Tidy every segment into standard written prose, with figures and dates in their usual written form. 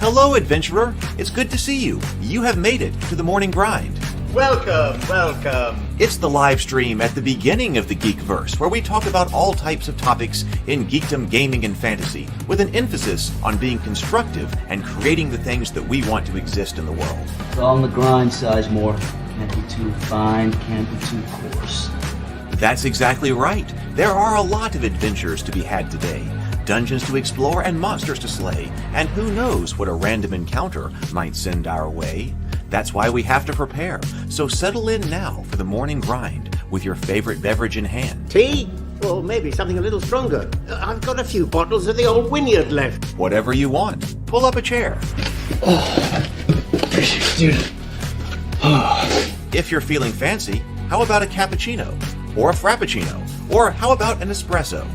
Hello, adventurer. It's good to see you. You have made it to the morning grind. Welcome, welcome. It's the live stream at the beginning of the Geekverse, where we talk about all types of topics in geekdom, gaming, and fantasy, with an emphasis on being constructive and creating the things that we want to exist in the world. It's all on the grind, Sizemore. Can't be too fine, can't be too coarse. That's exactly right. There are a lot of adventures to be had today. Dungeons to explore and monsters to slay, and who knows what a random encounter might send our way. That's why we have to prepare, so settle in now for the morning grind with your favorite beverage in hand. Tea? Or maybe something a little stronger. I've got a few bottles of the old Wynyard left. Whatever you want. Pull up a chair. Dude. If you're feeling fancy, how about a cappuccino? Or a frappuccino? Or how about an espresso?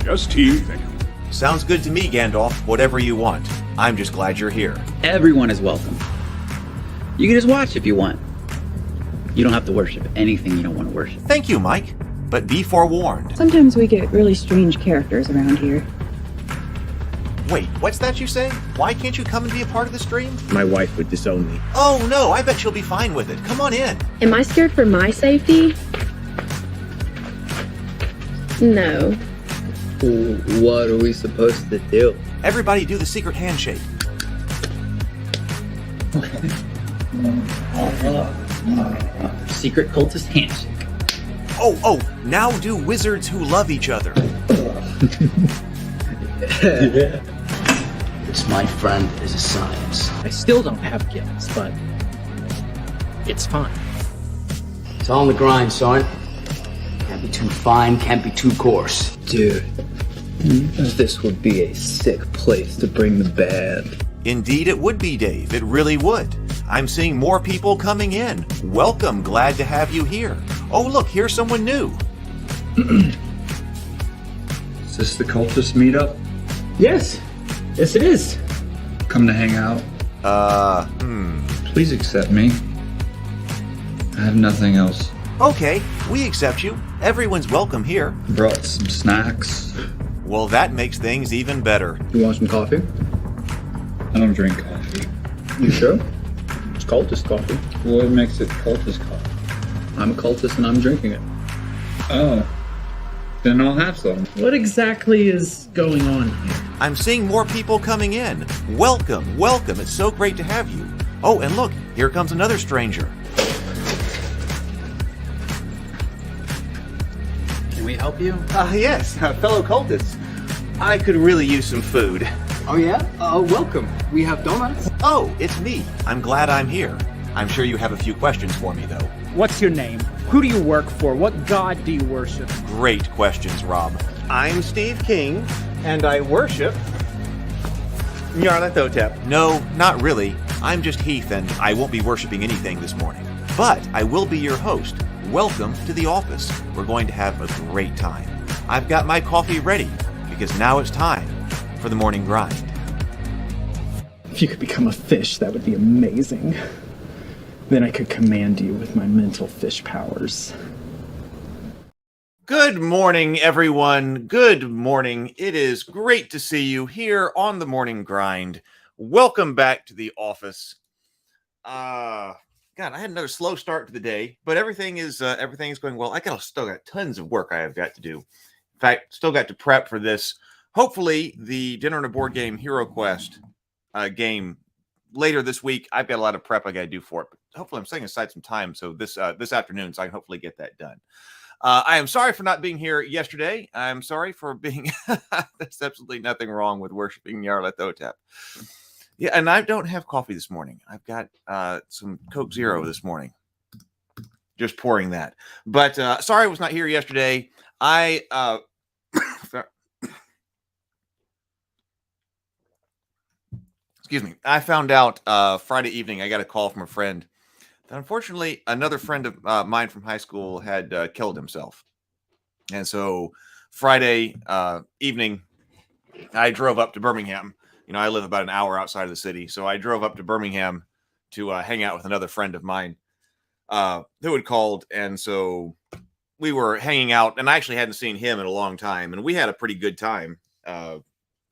Just tea, thank you. Sounds good to me, Gandalf. Whatever you want. I'm just glad you're here. Everyone is welcome. You can just watch if you want. You don't have to worship anything you don't want to worship. Thank you, Mike. But be forewarned. Sometimes we get really strange characters around here. Wait, what's that you say? Why can't you come and be a part of the stream? My wife would disown me. Oh no, I bet she'll be fine with it. Come on in. Am I scared for my safety? No. What are we supposed to do? Everybody do the secret handshake. Secret cultist handshake. Oh, now do wizards who love each other. This, my friend, is a science. I still don't have gifts, but it's fine. It's all on the grind, son. Can't be too fine, can't be too coarse. Dude, this would be a sick place to bring the band. Indeed it would be, Dave. It really would. I'm seeing more people coming in. Welcome. Glad to have you here. Oh, look, here's someone new. Is this the cultist meetup? Yes it is. Come to hang out? Please accept me. I have nothing else. Okay, we accept you. Everyone's welcome here. Brought some snacks. Well, that makes things even better. You want some coffee? I don't drink coffee. You sure? It's cultist coffee. What makes it cultist coffee? I'm a cultist and I'm drinking it. Oh. Then I'll have some. What exactly is going on here? I'm seeing more people coming in. Welcome. It's so great to have you. Oh, and look, here comes another stranger. Can we help you? Yes, fellow cultists. I could really use some food. Oh yeah? Welcome. We have donuts. Oh, it's me. I'm glad I'm here. I'm sure you have a few questions for me, though. What's your name? Who do you work for? What god do you worship? Great questions, Rob. I'm Steve King, and I worship Nyarlathotep. No, not really. I'm just Heath, and I won't be worshiping anything this morning. But I will be your host. Welcome to the office. We're going to have a great time. I've got my coffee ready, because now it's time for the morning grind. If you could become a fish, that would be amazing. Then I could command you with my mental fish powers. Good morning, everyone. Good morning. It is great to see you here on the morning grind. Welcome back to the office. God, I had another slow start to the day, but everything is going well. Still got tons of work I have got to do. In fact, still got to prep for this. Hopefully, the Dinner and a Board Game Hero Quest game later this week. I've got a lot of prep I got to do for it, but hopefully I'm setting aside some time so this afternoon so I can hopefully get that done. I am sorry for not being here yesterday. I'm sorry for being there's absolutely nothing wrong with worshiping Nyarlathotep. Yeah, and I don't have coffee this morning. I've got some Coke Zero this morning. Just pouring that. But sorry I was not here yesterday. Excuse me. I found out Friday evening, I got a call from a friend that unfortunately another friend of mine from high school had killed himself. And so Friday evening, I drove up to Birmingham. You know, I live about an hour outside of the city. So I drove up to Birmingham to hang out with another friend of mine who had called. And so we were hanging out, and I actually hadn't seen him in a long time. And we had a pretty good time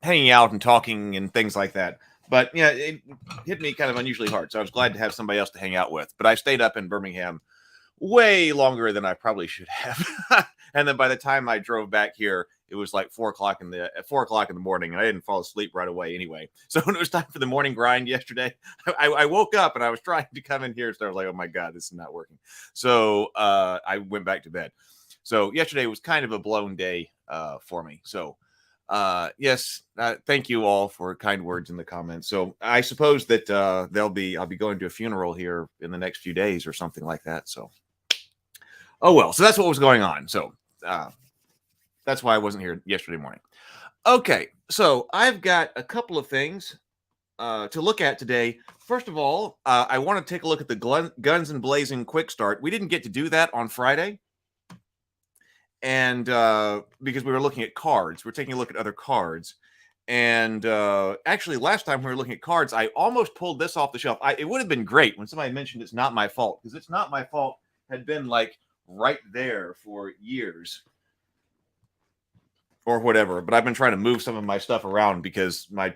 hanging out and talking and things like that. But yeah, it hit me kind of unusually hard. So I was glad to have somebody else to hang out with. But I stayed up in Birmingham way longer than I probably should have. And then by the time I drove back here, it was like 4 o'clock in the morning, and I didn't fall asleep right away anyway. So when it was time for the morning grind yesterday, I woke up and I was trying to come in here, so I was like, "Oh my god, this is not working." So I went back to bed. So yesterday was kind of a blown day for me. So yes, thank you all for kind words in the comments. So I suppose that I'll be going to a funeral here in the next few days or something like that. So oh well, so that's what was going on. So that's why I wasn't here yesterday morning. Okay, so I've got a couple of things to look at today. First of all, I want to take a look at the Guns and Blazing Quick Start. We didn't get to do that on Friday, and because we were looking at cards, we're taking a look at other cards. And actually, last time we were looking at cards, I almost pulled this off the shelf. It would have been great when somebody mentioned It's Not My Fault, because It's Not My Fault had been like right there for years or whatever. But I've been trying to move some of my stuff around because my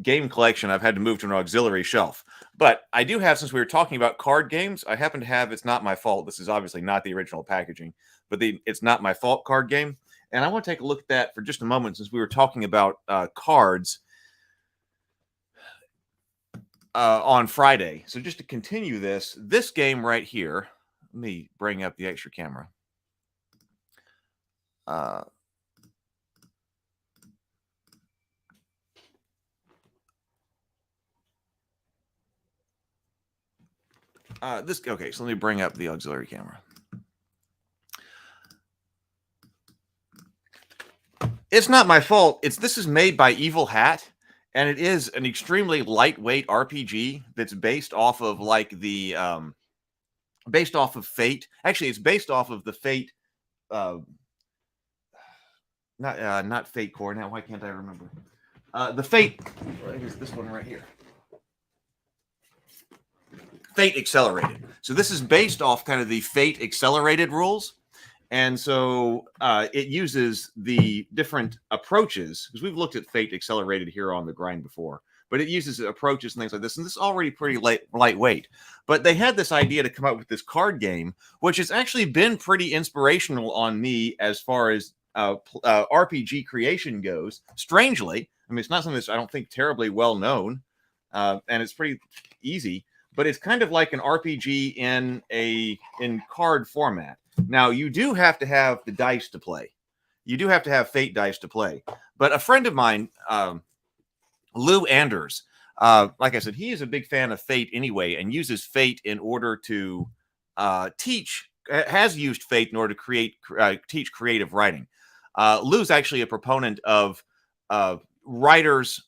game collection I've had to move to an auxiliary shelf. But I do have, since we were talking about card games, I happen to have It's Not My Fault. This is obviously not the original packaging, but the It's Not My Fault card game. And I want to take a look at that for just a moment, since we were talking about cards on Friday. So just to continue this game right here, let me bring up the extra camera. Okay, so let me bring up the auxiliary camera. It's Not My Fault. This is made by Evil Hat, and it is an extremely lightweight RPG that's based off of like the based off of Fate. Actually, it's based off of the Fate not Fate Core. Now, why can't I remember? The Fate, here's this one right here. Fate Accelerated. So this is based off kind of the Fate Accelerated rules. And so it uses the different approaches, because we've looked at Fate Accelerated here on the grind before, but it uses approaches and things like this. And this is already pretty lightweight. But they had this idea to come up with this card game, which has actually been pretty inspirational on me as far as RPG creation goes. Strangely, I mean, it's not something that's, I don't think, terribly well known, and it's pretty easy. But it's kind of like an RPG in card format. Now, you do have to have the dice to play. You do have to have Fate dice to play. But a friend of mine, Lou Anders, like I said, he is a big fan of Fate anyway, and uses Fate in order to has used Fate in order to teach creative writing. Lou's actually a proponent of writers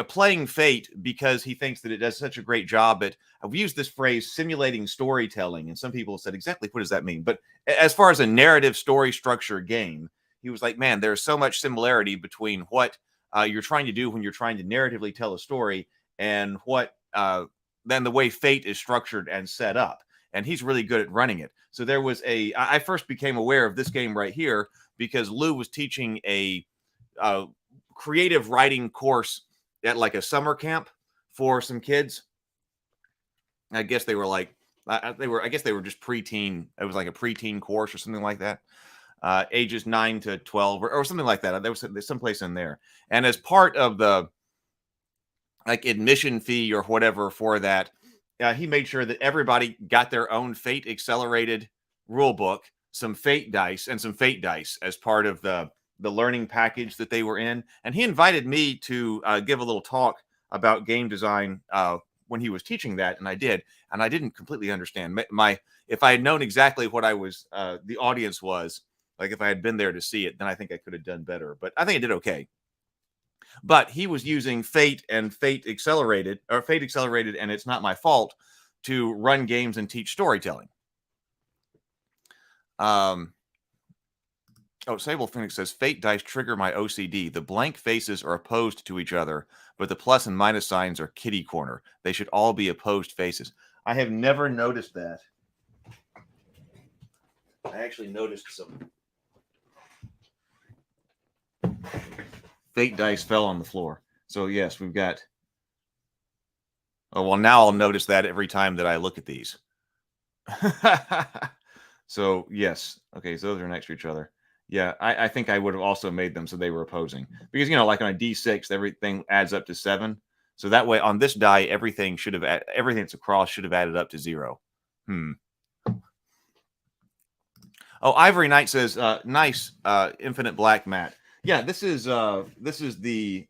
playing Fate because he thinks that it does such a great job at, I've used this phrase, simulating storytelling, and some people said, exactly what does that mean? But as far as a narrative story structure game, he was like, man, there's so much similarity between what you're trying to do when you're trying to narratively tell a story and what then the way Fate is structured and set up. And he's really good at running it. So there was I first became aware of this game right here because Lou was teaching a creative writing course at like a summer camp for some kids. I guess they were like, I guess they were just preteen. It was like a preteen course or something like that. Ages 9 to 12 or something like that. There was someplace in there. And as part of the like admission fee or whatever for that, he made sure that everybody got their own Fate Accelerated rule book, some Fate dice as part of the learning package that they were in. And he invited me to give a little talk about game design when he was teaching that. And I did. And I didn't completely understand. If I had known exactly what the audience was, like if I had been there to see it, then I think I could have done better. But I think I did okay. But he was using Fate and Fate Accelerated and It's Not My Fault to run games and teach storytelling. Sable Phoenix says, Fate dice trigger my OCD. The blank faces are opposed to each other, but the plus and minus signs are kitty corner. They should all be opposed faces. I have never noticed that. I actually noticed some Fate dice fell on the floor. So yes, we've got Oh, well, now I'll notice that every time that I look at these. So, yes. Okay, so those are next to each other. Yeah, I think I would have also made them so they were opposing. Because, like on a D6, everything adds up to 7. So that way, on this die, everything that's across should have added up to 0. Oh, Ivory Knight says, nice, Infinite Black mat. Yeah, this is the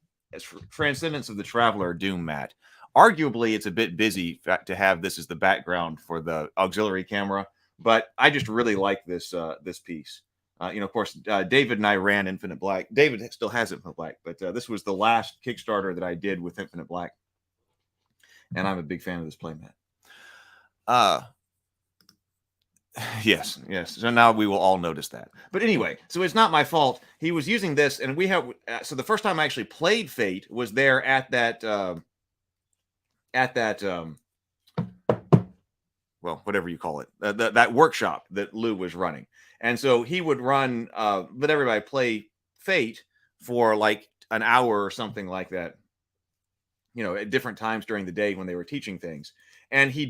Transcendence of the Traveler Doom mat. Arguably, it's a bit busy to have this as the background for the auxiliary camera, but I just really like this this piece. Of course, David and I ran Infinite Black. David still has Infinite Black, but this was the last Kickstarter that I did with Infinite Black, and I'm a big fan of this playmat. Yes. So now we will all notice that. But anyway, so it's not my fault. He was using this, and we have. So the first time I actually played Fate was there at that. Well, whatever you call it, that workshop that Lou was running, and so he would run, let everybody play Fate for like an hour or something like that. At different times during the day when they were teaching things. And he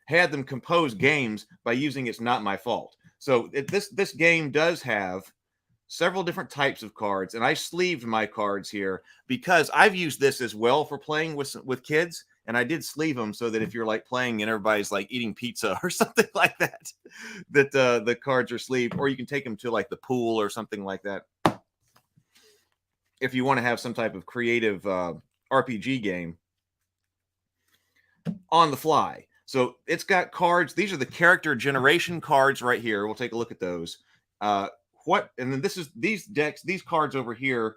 had them compose games by using It's Not My Fault. So this game does have several different types of cards, and I sleeved my cards here because I've used this as well for playing with kids, and I did sleeve them so that if you're like playing and everybody's like eating pizza or something like that, that the cards are sleeved, or you can take them to like the pool or something like that. If you want to have some type of creative RPG game on the fly. So it's got cards. These are the character generation cards right here. We'll take a look at those. And then these cards over here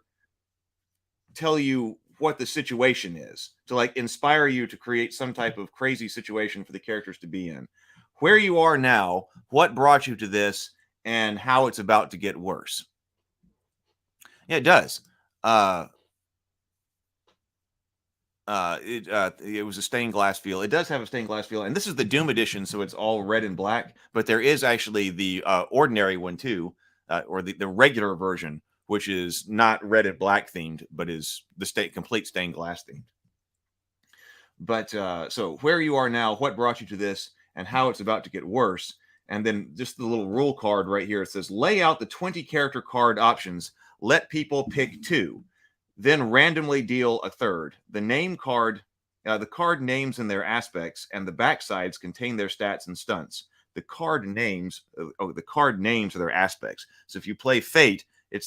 tell you what the situation is to like inspire you to create some type of crazy situation for the characters to be in. Where you are now, what brought you to this, and how it's about to get worse. Yeah, it does. It was a stained glass feel. It does have a stained glass feel, and this is the Doom edition, so it's all red and black. But there is actually the ordinary one too, or the regular version, which is not red and black themed, but is the complete stained glass themed. But so where you are now, what brought you to this, and how it's about to get worse. And then just the little rule card right here. It says, lay out the 20 character card options. Let people pick 2. Then randomly deal a third. The card names and their aspects, and the backsides contain their stats and stunts. The card names are their aspects. So if you play Fate,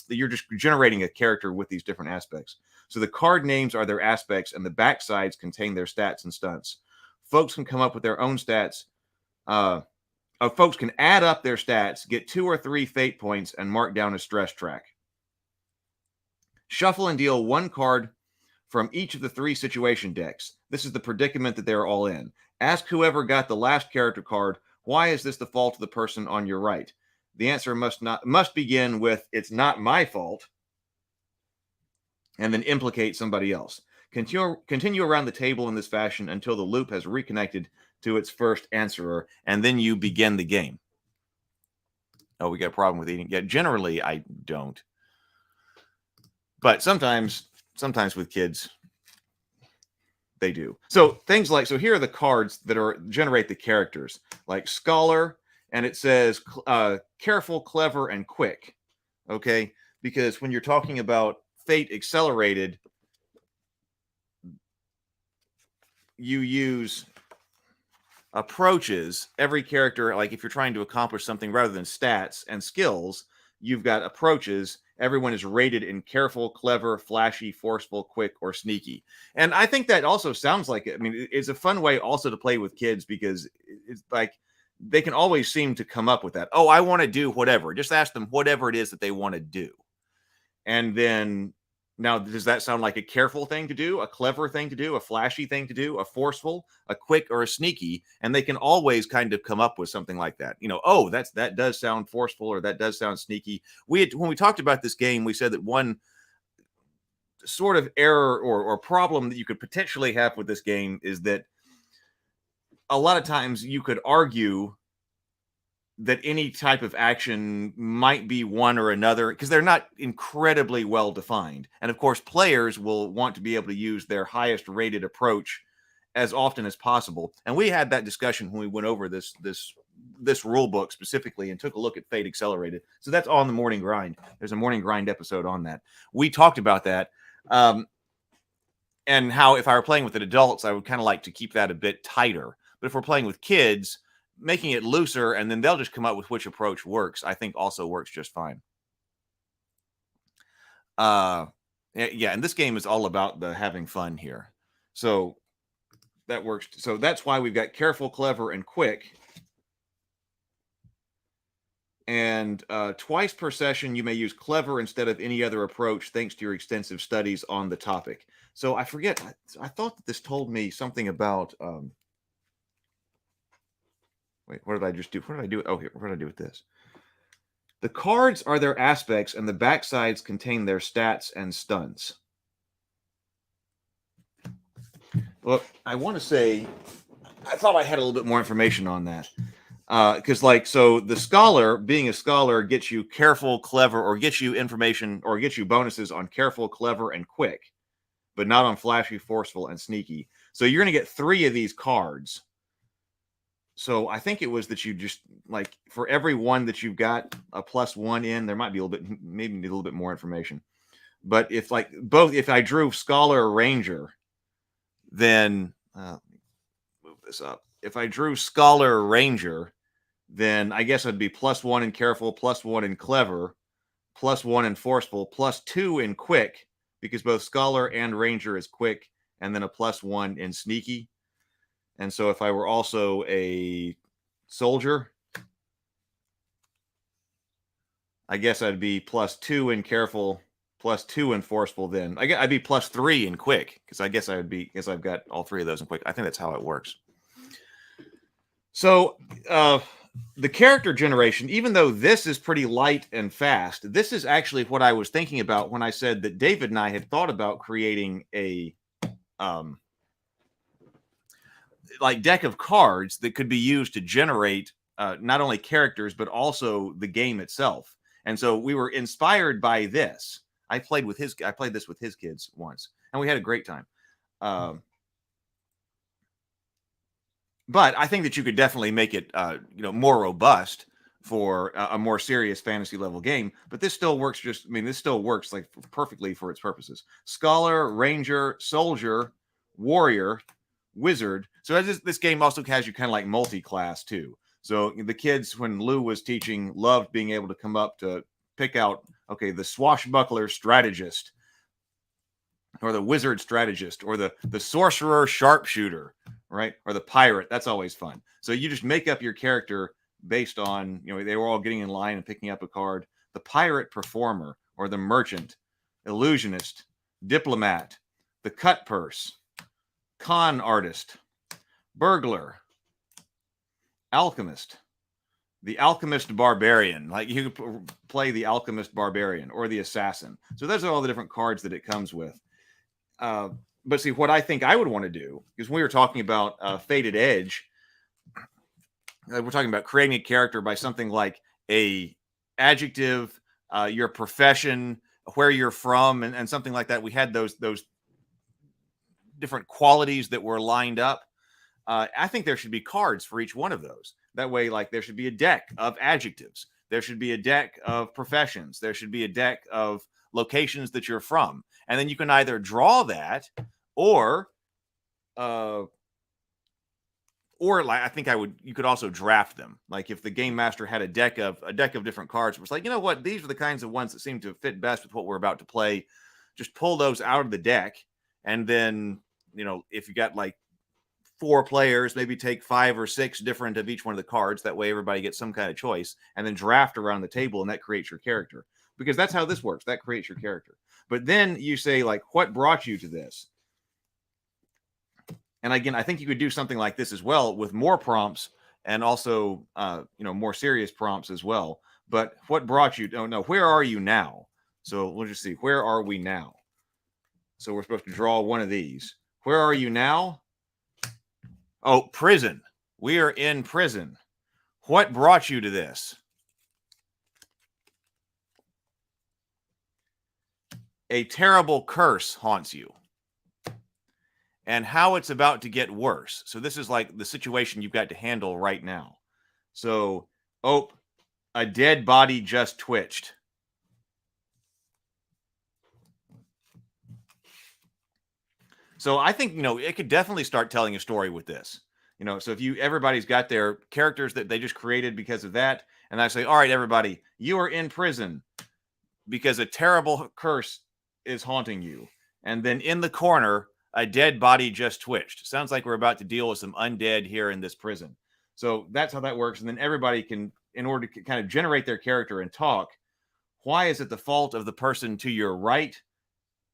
you're just generating a character with these different aspects. So the card names are their aspects, and the backsides contain their stats and stunts. Folks can come up with their own stats. Folks can add up their stats, get 2 or 3 Fate points, and mark down a stress track. Shuffle and deal 1 card from each of the 3 situation decks. This is the predicament that they're all in. Ask whoever got the last character card, why is this the fault of the person on your right? The answer must begin with, it's not my fault, and then implicate somebody else. Continue around the table in this fashion until the loop has reconnected to its first answerer, and then you begin the game. Oh, we got a problem with eating. Yeah, generally I don't. But sometimes with kids, they do. So things like, so here are the cards that generate the characters, like Scholar, and it says careful, clever, and quick. Okay, because when you're talking about Fate Accelerated, you use approaches. Every character, like if you're trying to accomplish something rather than stats and skills, you've got approaches. Everyone is rated in careful, clever, flashy, forceful, quick, or sneaky. And I think that also sounds like it. I mean, it's a fun way also to play with kids because it's like they can always seem to come up with that. Oh, I want to do whatever. Just ask them whatever it is that they want to do. And then now, does that sound like a careful thing to do, a clever thing to do, a flashy thing to do, a forceful, a quick, or a sneaky? And they can always kind of come up with something like that. Oh, that does sound forceful, or that does sound sneaky. When we talked about this game, we said that one sort of error or problem that you could potentially have with this game is that a lot of times you could argue that any type of action might be one or another because they're not incredibly well defined. And of course, players will want to be able to use their highest rated approach as often as possible. And we had that discussion when we went over this rule book specifically and took a look at Fate Accelerated. So that's on the Morning Grind. There's a Morning Grind episode on that. We talked about that. And how if I were playing with adults, I would kind of like to keep that a bit tighter. But if we're playing with kids, making it looser, and then they'll just come up with which approach works, I think also works just fine. Yeah, and this game is all about the having fun here. So that works. So that's why we've got careful, clever, and quick. And twice per session, you may use clever instead of any other approach, thanks to your extensive studies on the topic. So I forget. I thought that this told me something about. Wait, what did I just do? What did I do? Oh, here. What did I do with this? The cards are their aspects, and the backsides contain their stats and stunts. Look, I want to say, I thought I had a little bit more information on that. Because, so the scholar, being a scholar, gets you careful, clever, or gets you information, or gets you bonuses on careful, clever, and quick, but not on flashy, forceful, and sneaky. So you're going to get 3 of these cards. So I think it was that you just, for every one that you've got a +1 in, there might be maybe a little bit more information. But if, if I drew scholar or ranger, then, let me move this up. If I drew scholar or ranger, then I guess I'd be +1 in careful, +1 in clever, +1 in forceful, +2 in quick, because both scholar and ranger is quick, and then a +1 in sneaky. And so if I were also a soldier, I guess I'd be +2 in careful, +2 in forceful. Then I'd be +3 in quick, because I guess I've got all 3 of those in quick. I think that's how it works. So the character generation, even though this is pretty light and fast, this is actually what I was thinking about when I said that David and I had thought about creating a deck of cards that could be used to generate not only characters but also the game itself. And so we were inspired by this. I played this with his kids once, and we had a great time. But I think that you could definitely make it, more robust for a more serious fantasy level game. But this still works. This still works perfectly for its purposes. Scholar, ranger, soldier, warrior, wizard. So this game also has you kind of like multi-class too. So the kids, when Lou was teaching, loved being able to come up to pick out, okay, the swashbuckler strategist, or the wizard strategist, or the sorcerer sharpshooter, right? Or the pirate. That's always fun. So you just make up your character based on, they were all getting in line and picking up a card. The pirate performer, or the merchant, illusionist, diplomat, the cut purse, con artist, burglar, alchemist, the alchemist barbarian. You could play the alchemist barbarian or the assassin. So those are all the different cards that it comes with. But see, what I think I would want to do is, when we were talking about Fated Edge, we're talking about creating a character by something like a adjective, your profession, where you're from, and something like that. We had those different qualities that were lined up. I think there should be cards for each one of those. That way, there should be a deck of adjectives. There should be a deck of professions. There should be a deck of locations that you're from. And then you can either draw that, or I think you could also draft them. If the game master had a deck of different cards, it was you know what, these are the kinds of ones that seem to fit best with what we're about to play. Just pull those out of the deck. And then, if you got 4 players, maybe take 5 or 6 different of each one of the cards. That way everybody gets some kind of choice, and then draft around the table, and that creates your character. Because that's how this works. That creates your character. But then you say, what brought you to this? And again, I think you could do something like this as well, with more prompts, and also, more serious prompts as well. But what brought you? Oh, no, where are you now? So we'll just see. Where are we now? So we're supposed to draw one of these. Where are you now? Oh, prison. We are in prison. What brought you to this? A terrible curse haunts you. and how it's about to get worse. So this is like the situation you've got to handle right now. So, oh, a dead body just twitched. So I think, it could definitely start telling a story with this. So if everybody's got their characters that they just created because of that, and I say, all right, everybody, you are in prison because a terrible curse is haunting you. And then in the corner, a dead body just twitched. Sounds like we're about to deal with some undead here in this prison. So that's how that works. And then everybody can, in order to kind of generate their character and talk, why is it the fault of the person to your right?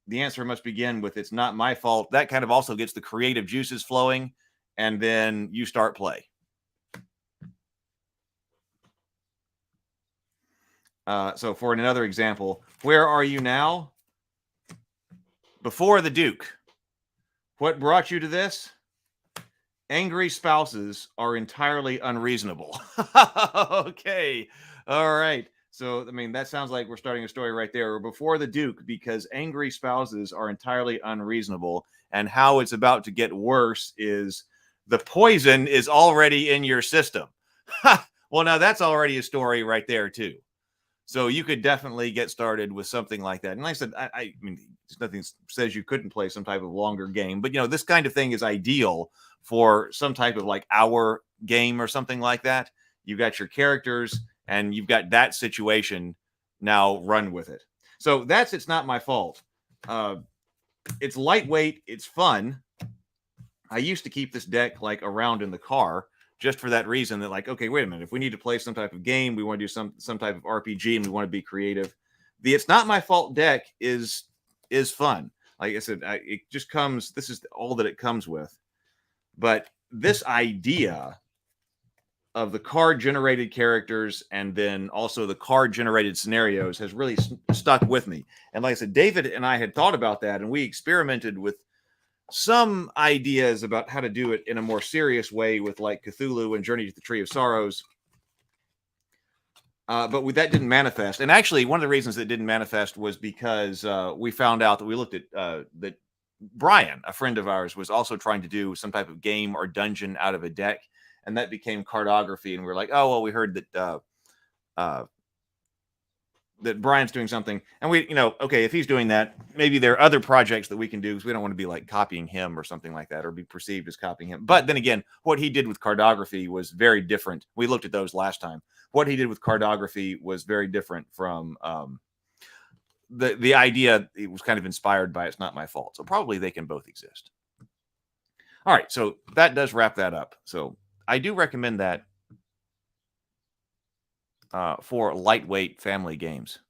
The answer must begin with, it's not my fault. That kind of also gets the creative juices flowing, and then you start play. So for another example, where are you now? Before the Duke. What brought you to this? Angry spouses are entirely unreasonable. Okay. All right. So, that sounds like we're starting a story right there. Before the Duke, because angry spouses are entirely unreasonable. And how it's about to get worse is the poison is already in your system. Well, now that's already a story right there, too. So you could definitely get started with something like that. And like I said, I mean, nothing says you couldn't play some type of longer game. But, this kind of thing is ideal for some type of like hour game or something like that. You've got your characters and you've got that situation. Now run with it. So that's It's Not My Fault. It's lightweight. It's fun. I used to keep this deck like around in the car just for that reason, that like, okay, wait a minute. If we need to play some type of game, we want to do some type of RPG and we want to be creative. The It's Not My Fault deck is fun. Like I said, it just comes, this is all that it comes with. But this idea of the card generated characters and then also the card generated scenarios has really stuck with me. And like I said, David and I had thought about that, and we experimented with some ideas about how to do it in a more serious way with like Cthulhu and Journey to the Tree of Sorrows. But that didn't manifest. And actually, one of the reasons it didn't manifest was because we found out that we looked at that Brian, a friend of ours, was also trying to do some type of game or dungeon out of a deck. And that became cartography. And we're like, oh, well, we heard that that Brian's doing something. And we, okay, if he's doing that, maybe there are other projects that we can do, because we don't want to be like copying him or something like that, or be perceived as copying him. But then again, what he did with cartography was very different. We looked at those last time. What he did with cartography was very different from the idea. It was kind of inspired by It's Not My Fault. So probably they can both exist. All right. So that does wrap that up. So I do recommend that for lightweight family games.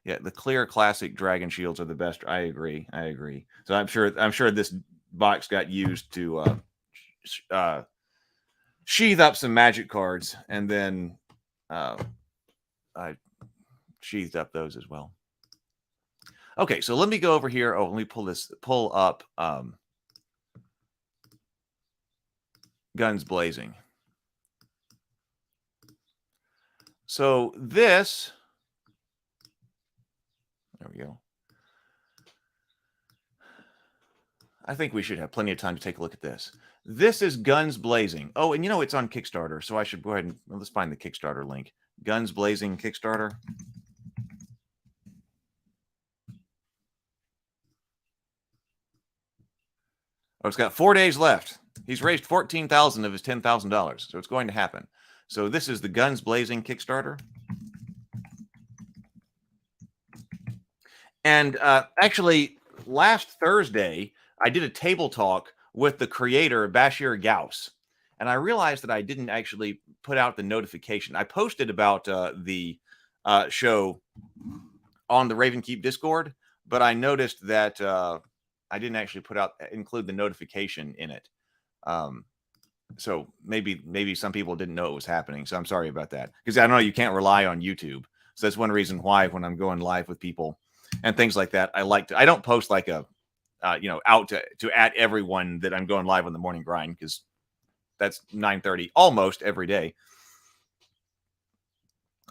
Yeah, the clear classic Dragon Shields are the best. I agree. So I'm sure this box got used to sheath up some Magic cards, and then I sheathed up those as well. Okay, so let me go over here. Oh, let me pull up Guns Blazing. So this, there we go. I think we should have plenty of time to take a look at this. This is Guns Blazing. Oh, and it's on Kickstarter, so I should go ahead and let's find the Kickstarter link. Guns Blazing Kickstarter. Oh, it's got 4 days left. He's raised $14,000 of his $10,000, so it's going to happen. So this is the Guns Blazing Kickstarter. And actually, last Thursday, I did a table talk with the creator, Bashir Gauss. And I realized that I didn't actually put out the notification. I posted about the show on the Ravenkeep Discord, but I noticed that I didn't actually include the notification in it. So maybe some people didn't know it was happening. So I'm sorry about that, because I know you can't rely on YouTube. So that's one reason why when I'm going live with people and things like that, I don't post like a, out to at everyone that I'm going live on the morning grind, because that's 9:30 almost every day.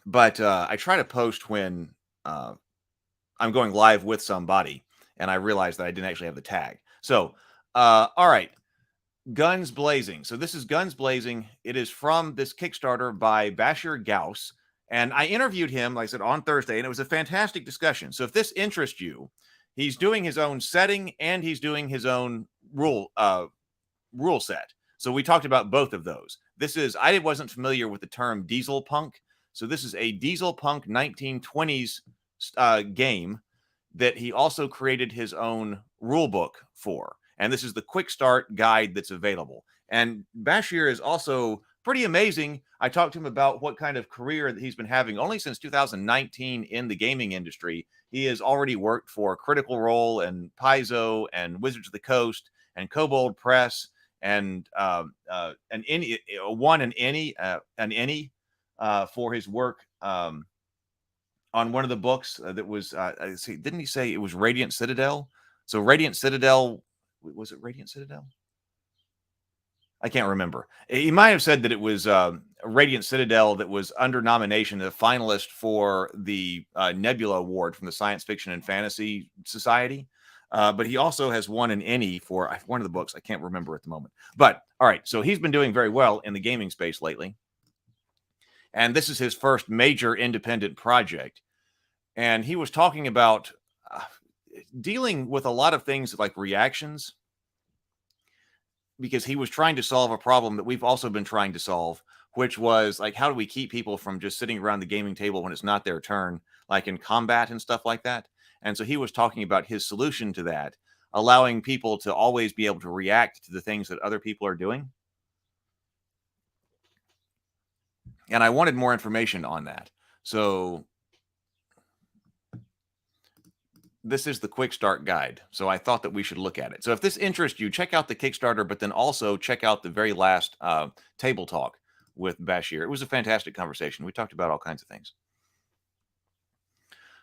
But I try to post when I'm going live with somebody, and I realized that I didn't actually have the tag. So All right. Guns Blazing. So this is Guns Blazing. It is from this Kickstarter by Bashir Gauss. And I interviewed him, like I said, on Thursday, and it was a fantastic discussion. So if this interests you, he's doing his own setting and he's doing his own rule set. So we talked about both of those. I wasn't familiar with the term diesel punk. So this is a diesel punk 1920s game that he also created his own rule book for. And this is the quick start guide that's available. And Bashir is also pretty amazing. I talked to him about what kind of career that he's been having only since 2019 in the gaming industry. He has already worked for Critical Role and Paizo and Wizards of the Coast and Kobold Press and an Ennie for his work on one of the books that was, didn't he say it was Radiant Citadel? So Radiant Citadel, was it Radiant Citadel? I can't remember. He might have said that it was Radiant Citadel that was under nomination, a finalist for the Nebula Award from the Science Fiction and Fantasy Society. But he also has won an Ennie for one of the books. I can't remember at the moment. But all right, so he's been doing very well in the gaming space lately. And this is his first major independent project. And he was talking about dealing with a lot of things like reactions, because he was trying to solve a problem that we've also been trying to solve, which was like, how do we keep people from just sitting around the gaming table when it's not their turn, like in combat and stuff like that? And so he was talking about his solution to that, allowing people to always be able to react to the things that other people are doing. And I wanted more information on that. So this is the quick start guide. So I thought that we should look at it. So if this interests you, check out the Kickstarter, but then also check out the very last table talk with Bashir. It was a fantastic conversation. We talked about all kinds of things.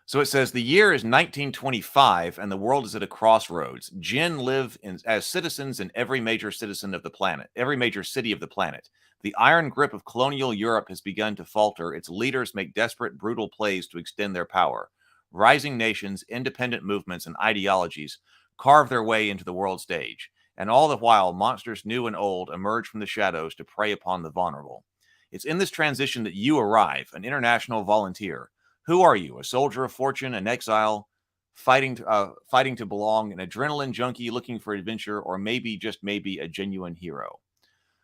So it says the year is 1925 and the world is at a crossroads. Jinn live as citizens in every major citizen of the planet, every major city of the planet. The iron grip of colonial Europe has begun to falter. Its leaders make desperate, brutal plays to extend their power. Rising nations, independent movements, and ideologies carve their way into the world stage. And all the while, monsters new and old emerge from the shadows to prey upon the vulnerable. It's in this transition that you arrive, an international volunteer. Who are you? A soldier of fortune, an exile, fighting to belong, an adrenaline junkie looking for adventure, or maybe, just maybe, a genuine hero?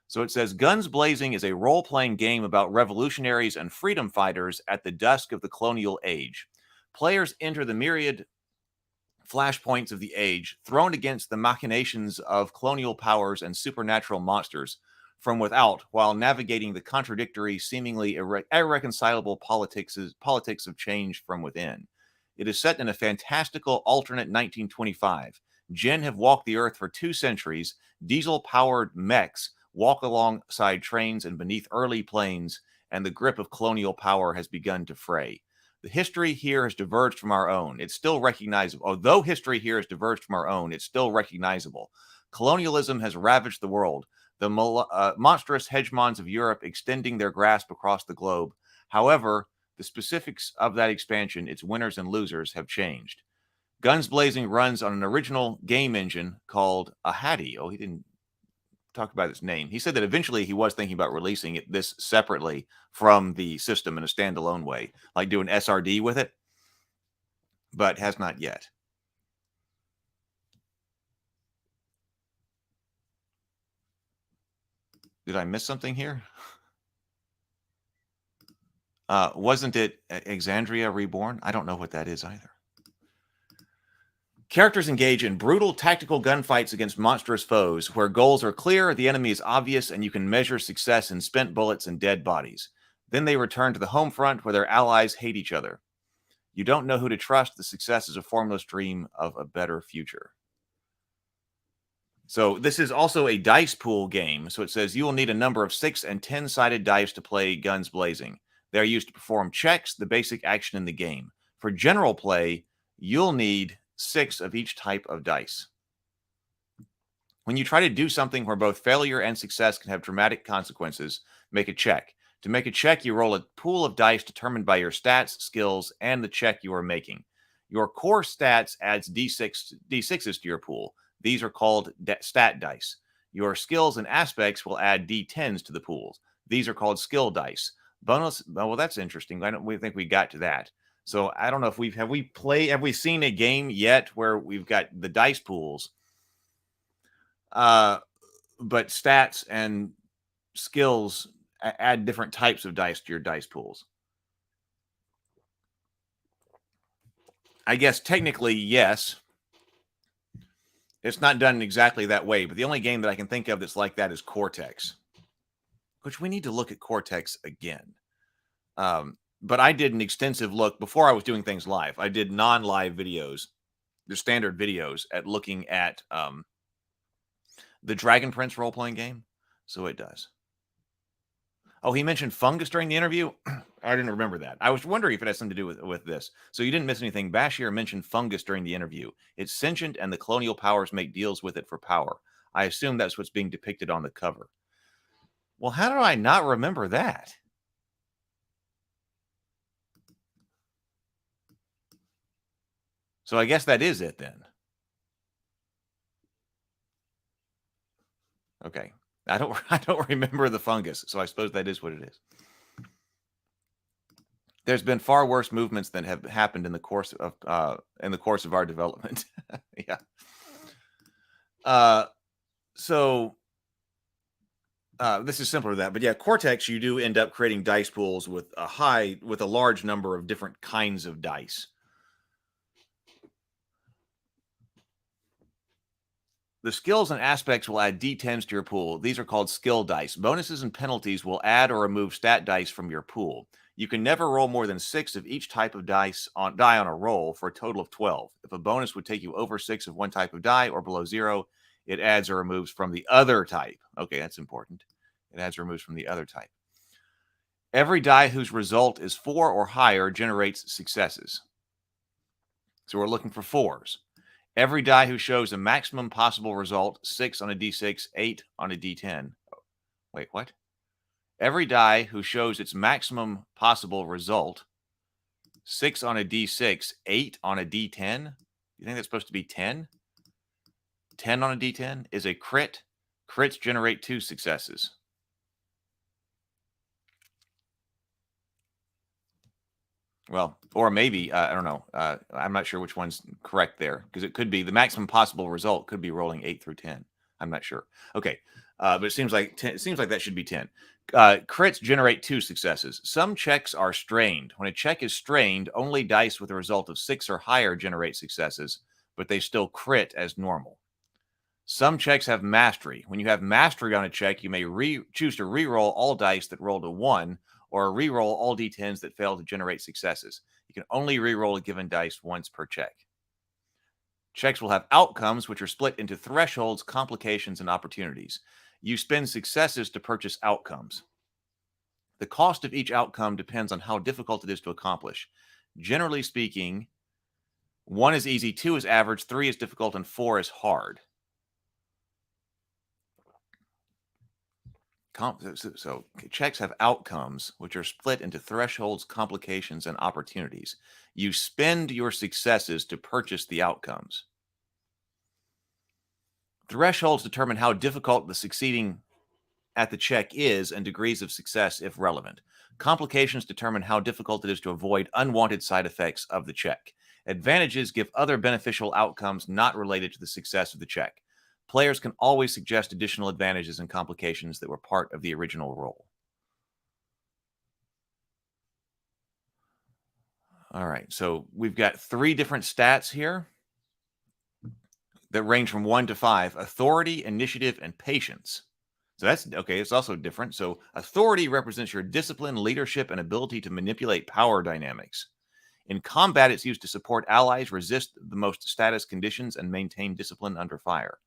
So it says, Guns Blazing is a role-playing game about revolutionaries and freedom fighters at the dusk of the colonial age. Players enter the myriad flashpoints of the age, thrown against the machinations of colonial powers and supernatural monsters from without, while navigating the contradictory, seemingly irreconcilable politics of change from within. It is set in a fantastical alternate 1925. Jinn have walked the earth for 2 centuries. Diesel-powered mechs walk alongside trains and beneath early planes, and the grip of colonial power has begun to fray. The history here has diverged from our own. It's still recognizable. Although history here has diverged from our own, it's still recognizable. Colonialism has ravaged the world, the monstrous hegemons of Europe extending their grasp across the globe. However, the specifics of that expansion, its winners and losers, have changed. Guns Blazing runs on an original game engine called Ahadi. Oh, he didn't talk about its name. He said that eventually he was thinking about releasing this separately from the system in a standalone way, like doing SRD with it, but has not yet. Did I miss something here? Wasn't it Exandria Reborn? I don't know what that is either. Characters engage in brutal tactical gunfights against monstrous foes, where goals are clear, the enemy is obvious, and you can measure success in spent bullets and dead bodies. Then they return to the home front, where their allies hate each other. You don't know who to trust. The success is a formless dream of a better future. So this is also a dice pool game. So it says you will need a number of 6 and 10-sided dice to play Guns Blazing. They are used to perform checks, the basic action in the game. For general play, you'll need 6 of each type of dice. When you try to do something where both failure and success can have dramatic consequences, make a check. To make a check, you roll a pool of dice determined by your stats, skills, and the check you are making. Your core stats adds D6s to your pool. These are called stat dice. Your skills and aspects will add d10s to the pools. These are called skill dice. Bonus. Well, that's interesting. I don't. We think we got to that. So I don't know if have we seen a game yet where we've got the dice pools, but stats and skills add different types of dice to your dice pools. I guess technically, yes. It's not done exactly that way, but the only game that I can think of that's like that is Cortex, which we need to look at Cortex again. But I did an extensive look before I was doing things live. I did non-live videos, the standard videos at looking at the Dragon Prince role-playing game. So it does. Oh, he mentioned fungus during the interview. I didn't remember that. I was wondering if it has something to do with this. So you didn't miss anything. Bashir mentioned fungus during the interview. It's sentient, and the colonial powers make deals with it for power. I assume that's what's being depicted on the cover. Well, how did I not remember that? So I guess that is it then. Okay. I don't remember the fungus, so I suppose that is what it is. There's been far worse movements than have happened in the course of our development. Yeah. So this is simpler than that, but yeah, Cortex, you do end up creating dice pools with a large number of different kinds of dice. The skills and aspects will add d10s to your pool. These are called skill dice. Bonuses and penalties will add or remove stat dice from your pool. You can never roll more than 6 of each type of die on a roll for a total of 12. If a bonus would take you over 6 of one type of die or below 0, it adds or removes from the other type. Okay, that's important. It adds or removes from the other type. Every die whose result is 4 or higher generates successes. So we're looking for 4s. Every die who shows a maximum possible result, 6 on a d6, 8 on a d10. Wait, what? Every die who shows its maximum possible result, 6 on a d6, 8 on a d10. You think that's supposed to be 10? 10 on a d10 is a crit. Crits generate 2 successes. Well, or maybe, I don't know. I'm not sure which one's correct there, because it could be the maximum possible result could be rolling 8 through 10. I'm not sure. Okay. But it seems like that should be 10. Crits generate 2 successes. Some checks are strained. When a check is strained, only dice with a result of 6 or higher generate successes, but they still crit as normal. Some checks have mastery. When you have mastery on a check, you may choose to re-roll all dice that rolled a 1, or re-roll all d10s that fail to generate successes. You can only re-roll a given dice once per check. Checks will have outcomes, which are split into thresholds, complications, and opportunities. You spend successes to purchase outcomes. The cost of each outcome depends on how difficult it is to accomplish. Generally speaking, 1 is easy, 2 is average, 3 is difficult, and 4 is hard. So checks have outcomes, which are split into thresholds, complications, and opportunities. You spend your successes to purchase the outcomes. Thresholds determine how difficult the succeeding at the check is and degrees of success if relevant. Complications determine how difficult it is to avoid unwanted side effects of the check. Advantages give other beneficial outcomes not related to the success of the check. Players can always suggest additional advantages and complications that were part of the original roll. All right, so we've got 3 different stats here that range from 1 to 5. Authority, initiative, and patience. So that's okay. It's also different. So authority represents your discipline, leadership, and ability to manipulate power dynamics. In combat, it's used to support allies, resist the most status conditions, and maintain discipline under fire.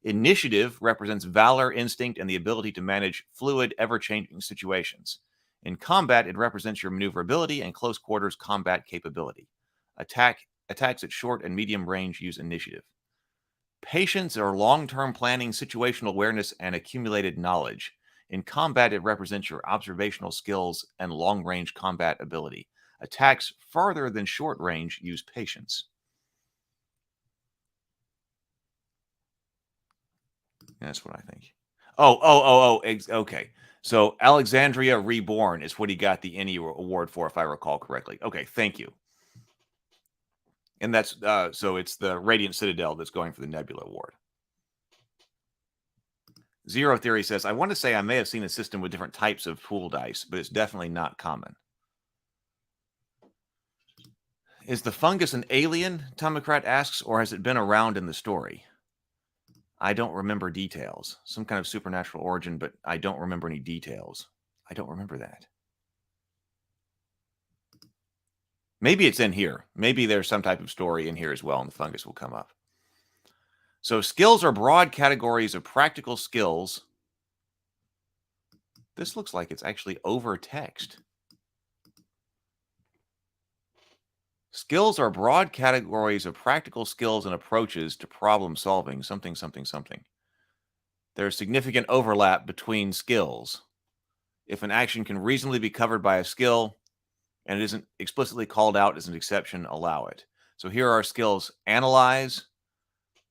Initiative represents valor, instinct, and the ability to manage fluid, ever-changing situations. In combat, it represents your maneuverability and close quarters combat capability. Attacks at short and medium range use initiative. Patience or long-term planning, situational awareness, and accumulated knowledge. In combat, it represents your observational skills and long-range combat ability. Attacks farther than short range use patience. That's what I think. Okay. So Alexandria Reborn is what he got the Emmy award for, if I recall correctly. Okay, thank you. And that's so it's the Radiant Citadel that's going for the Nebula Award. Zero Theory says, I want to say I may have seen a system with different types of pool dice, but it's definitely not common. Is the fungus an alien, Tomocrat asks, or has it been around in the story? I don't remember details. Some kind of supernatural origin, but I don't remember any details. I don't remember that. Maybe it's in here. Maybe there's some type of story in here as well, and the fungus will come up. So skills are broad categories of practical skills. This looks like it's actually over text. Skills are broad categories of practical skills and approaches to problem solving, something, something, something. There's significant overlap between skills. If an action can reasonably be covered by a skill and it isn't explicitly called out as an exception, allow it. So here are skills: analyze,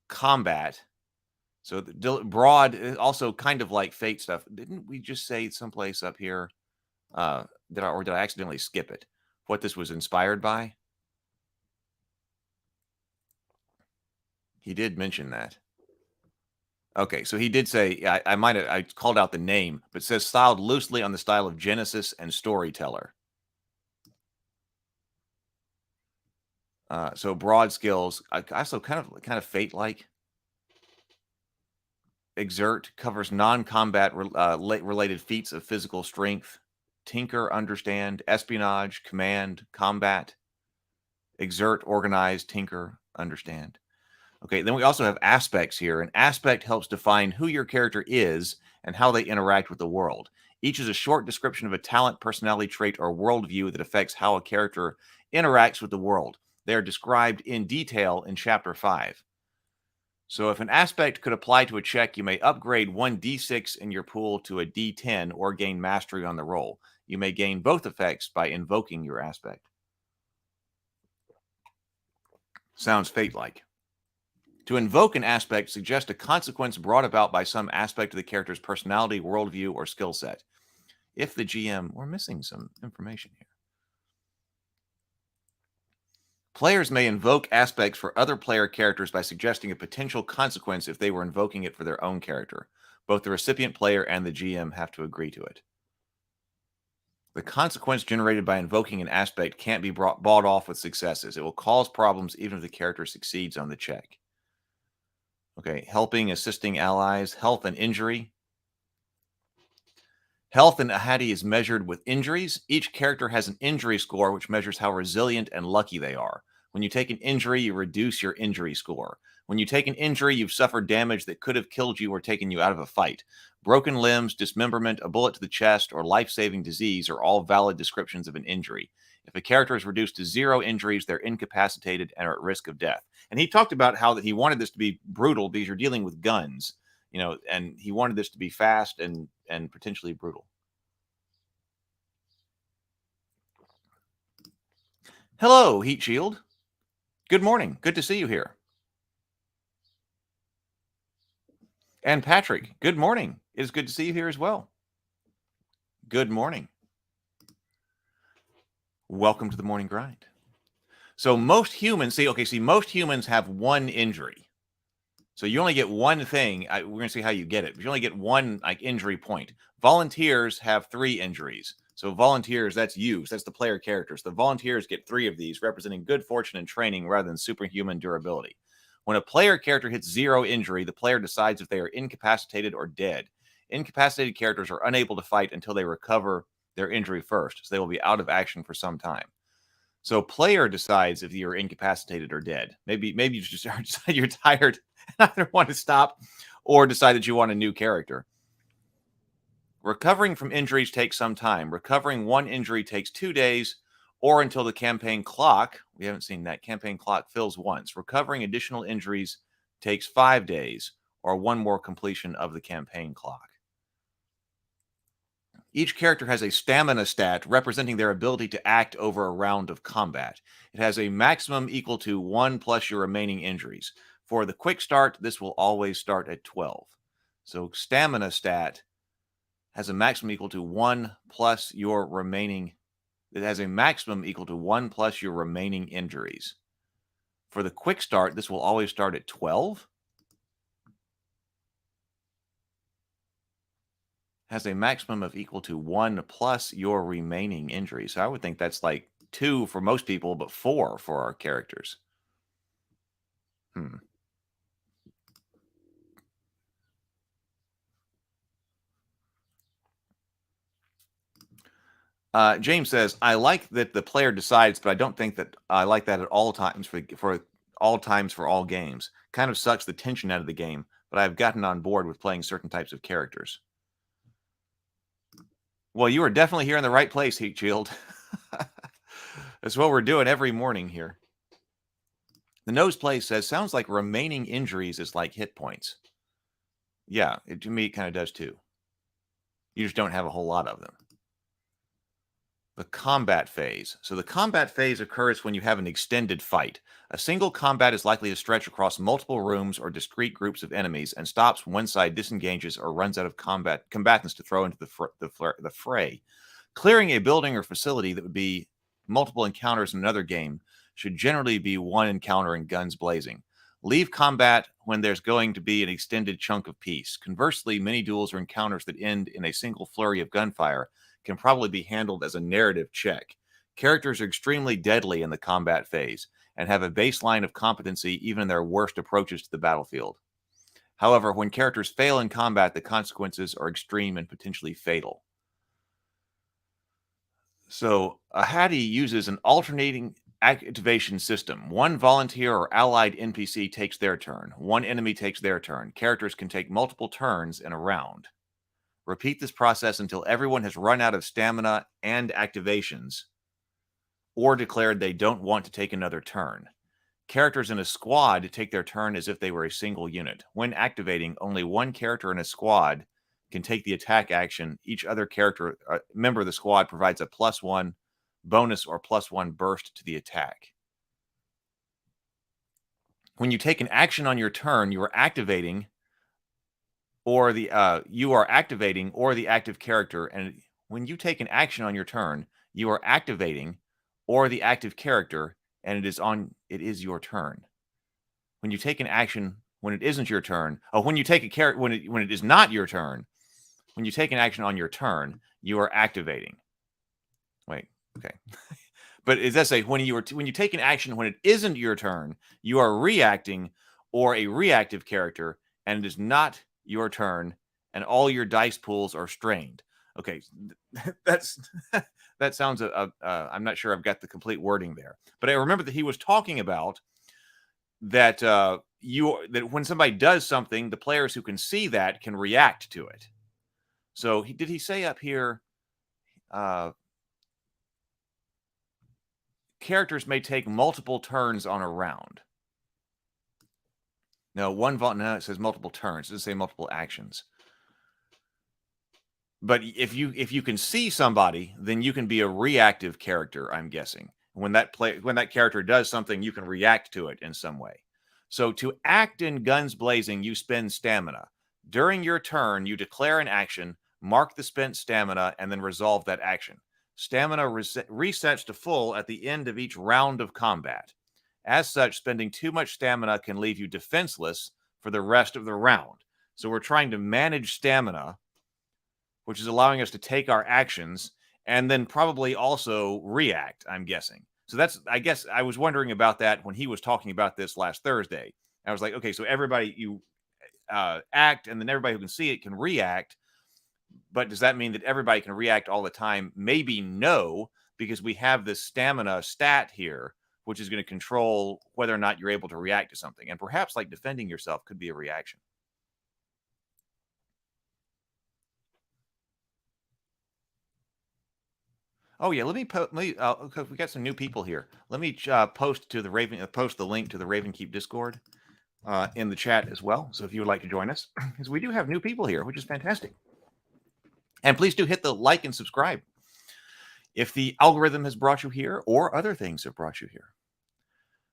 combat. So the broad is also kind of like fate stuff. Didn't we just say someplace up here? Did I accidentally skip it? What this was inspired by? He did mention that. Okay, so he did say, I called out the name, but it says styled loosely on the style of Genesis and Storyteller. So broad skills, also kind of fate-like. Exert covers non-combat related feats of physical strength. Tinker, understand. Espionage, command, combat. Exert, organize, tinker, understand. Okay, then we also have aspects here. An aspect helps define who your character is and how they interact with the world. Each is a short description of a talent, personality trait, or worldview that affects how a character interacts with the world. They are described in detail in Chapter 5. So if an aspect could apply to a check, you may upgrade one d6 in your pool to a d10 or gain mastery on the roll. You may gain both effects by invoking your aspect. Sounds fate-like. To invoke an aspect suggests a consequence brought about by some aspect of the character's personality, worldview, or skill set. If the GM... We're missing some information here. Players may invoke aspects for other player characters by suggesting a potential consequence if they were invoking it for their own character. Both the recipient player and the GM have to agree to it. The consequence generated by invoking an aspect can't be bought off with successes. It will cause problems even if the character succeeds on the check. Okay, helping, assisting allies, health and injury. Health in Ahadi is measured with injuries. Each character has an injury score, which measures how resilient and lucky they are. When you take an injury, you reduce your injury score. When you take an injury, you've suffered damage that could have killed you or taken you out of a fight. Broken limbs, dismemberment, a bullet to the chest, or life-saving disease are all valid descriptions of an injury. If a character is reduced to 0 injuries, they're incapacitated and are at risk of death. And he talked about how that he wanted this to be brutal because you're dealing with guns, and he wanted this to be fast and potentially brutal. Hello, Heat Shield. Good morning. Good to see you here. And Patrick, good morning. It is good to see you here as well. Good morning. Welcome to the morning grind. So most humans, most humans have one injury. So you only get one thing. We're going to see how you get it. But you only get one injury point. Volunteers have 3 injuries. So volunteers, that's you. So that's the player characters. The volunteers get 3 of these, representing good fortune and training rather than superhuman durability. When a player character hits 0 injury, the player decides if they are incapacitated or dead. Incapacitated characters are unable to fight until they recover their injury first, so they will be out of action for some time. So player decides if you're incapacitated or dead. Maybe you just decide you're tired and either want to stop or decide that you want a new character. Recovering from injuries takes some time. Recovering 1 injury takes 2 days or until the campaign clock, we haven't seen that, campaign clock fills once. Recovering additional injuries takes 5 days or 1 more completion of the campaign clock. Each character has a stamina stat representing their ability to act over a round of combat. It has a maximum equal to 1 plus your remaining injuries. For the quick start, this will always start at 12. So stamina stat has a maximum equal to 1 plus your remaining. It has a maximum equal to 1 plus your remaining injuries. For the quick start, this will always start at 12. Has a maximum of equal to 1 plus your remaining injuries. So I would think that's like 2 for most people, but 4 for our characters. James says, I like that the player decides, but I don't think that I like that at all times for all times for all games. Kind of sucks the tension out of the game, but I've gotten on board with playing certain types of characters. Well, you are definitely here in the right place, Heat Shield. That's what we're doing every morning here. The Nose Play says, sounds like remaining injuries is like hit points. Yeah, to me, it kind of does too. You just don't have a whole lot of them. The combat phase. So the combat phase occurs when you have an extended fight. A single combat is likely to stretch across multiple rooms or discrete groups of enemies and stops when one side disengages or runs out of combatants to throw into the fray. Clearing a building or facility that would be multiple encounters in another game should generally be one encounter and guns blazing. Leave combat when there's going to be an extended chunk of peace. Conversely, many duels or encounters that end in a single flurry of gunfire can probably be handled as a narrative check. Characters are extremely deadly in the combat phase and have a baseline of competency even in their worst approaches to the battlefield. However, when characters fail in combat, the consequences are extreme and potentially fatal. So, a Hattie uses an alternating activation system. One volunteer or allied NPC takes their turn. One enemy takes their turn. Characters can take multiple turns in a round. Repeat this process until everyone has run out of stamina and activations or declared they don't want to take another turn. Characters in a squad take their turn as if they were a single unit. When activating, only one character in a squad can take the attack action. Each other member of the squad provides a +1 bonus or +1 burst to the attack. When you take an action on your turn, you are activating or the active character, and when you take an action on your turn, you are activating or the active character, and it is your turn. When you take an action when it isn't your turn, when you take a character when it is not your turn, when you take an action on your turn, you are activating. Wait, okay. But it does say when you take an action when it isn't your turn, you are reacting or a reactive character, and it is not your turn, and all your dice pools are strained. Okay, that sounds. I'm not sure I've got the complete wording there, but I remember that he was talking about that that when somebody does something, the players who can see that can react to it. So did he say up here? Characters may take multiple turns on a round. No, no, it says multiple turns. It doesn't say multiple actions. But if you can see somebody, then you can be a reactive character, I'm guessing. When that character does something, you can react to it in some way. So to act in guns blazing, you spend stamina. During your turn, you declare an action, mark the spent stamina, and then resolve that action. Stamina resets to full at the end of each round of combat. As such, spending too much stamina can leave you defenseless for the rest of the round. So we're trying to manage stamina, which is allowing us to take our actions and then probably also react, I'm guessing. So I guess I was wondering about that when he was talking about this last Thursday. I was like, okay, so everybody, you act, and then everybody who can see it can react. But does that mean that everybody can react all the time? Maybe no, because we have this stamina stat here, which is going to control whether or not you're able to react to something. And perhaps like defending yourself could be a reaction. Oh yeah, let me okay, we got some new people here. Let me post the link to the Ravenkeep Discord in the chat as well. So if you would like to join us, because we do have new people here, which is fantastic. And please do hit the like and subscribe if the algorithm has brought you here or other things have brought you here.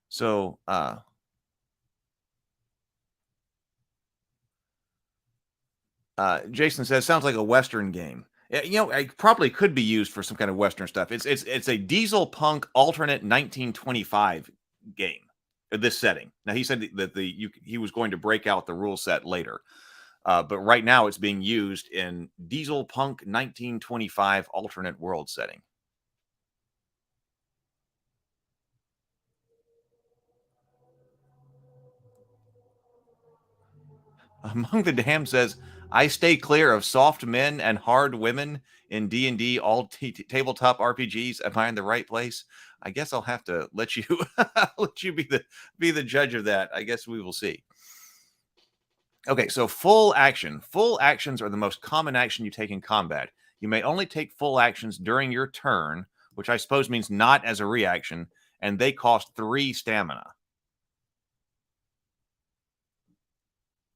So Jason says, sounds like a Western game. It probably could be used for some kind of Western stuff. It's a diesel punk alternate 1925 game. This setting. Now he said that he was going to break out the rule set later, but right now it's being used in diesel punk 1925 alternate world setting. Among the Damned says, I stay clear of soft men and hard women in D&D all tabletop RPGs. Am I in the right place? I guess I'll have to let you let you be the judge of that. I guess we will see. Okay, so full action. Full actions are the most common action you take in combat. You may only take full actions during your turn, which I suppose means not as a reaction, and they cost 3 stamina.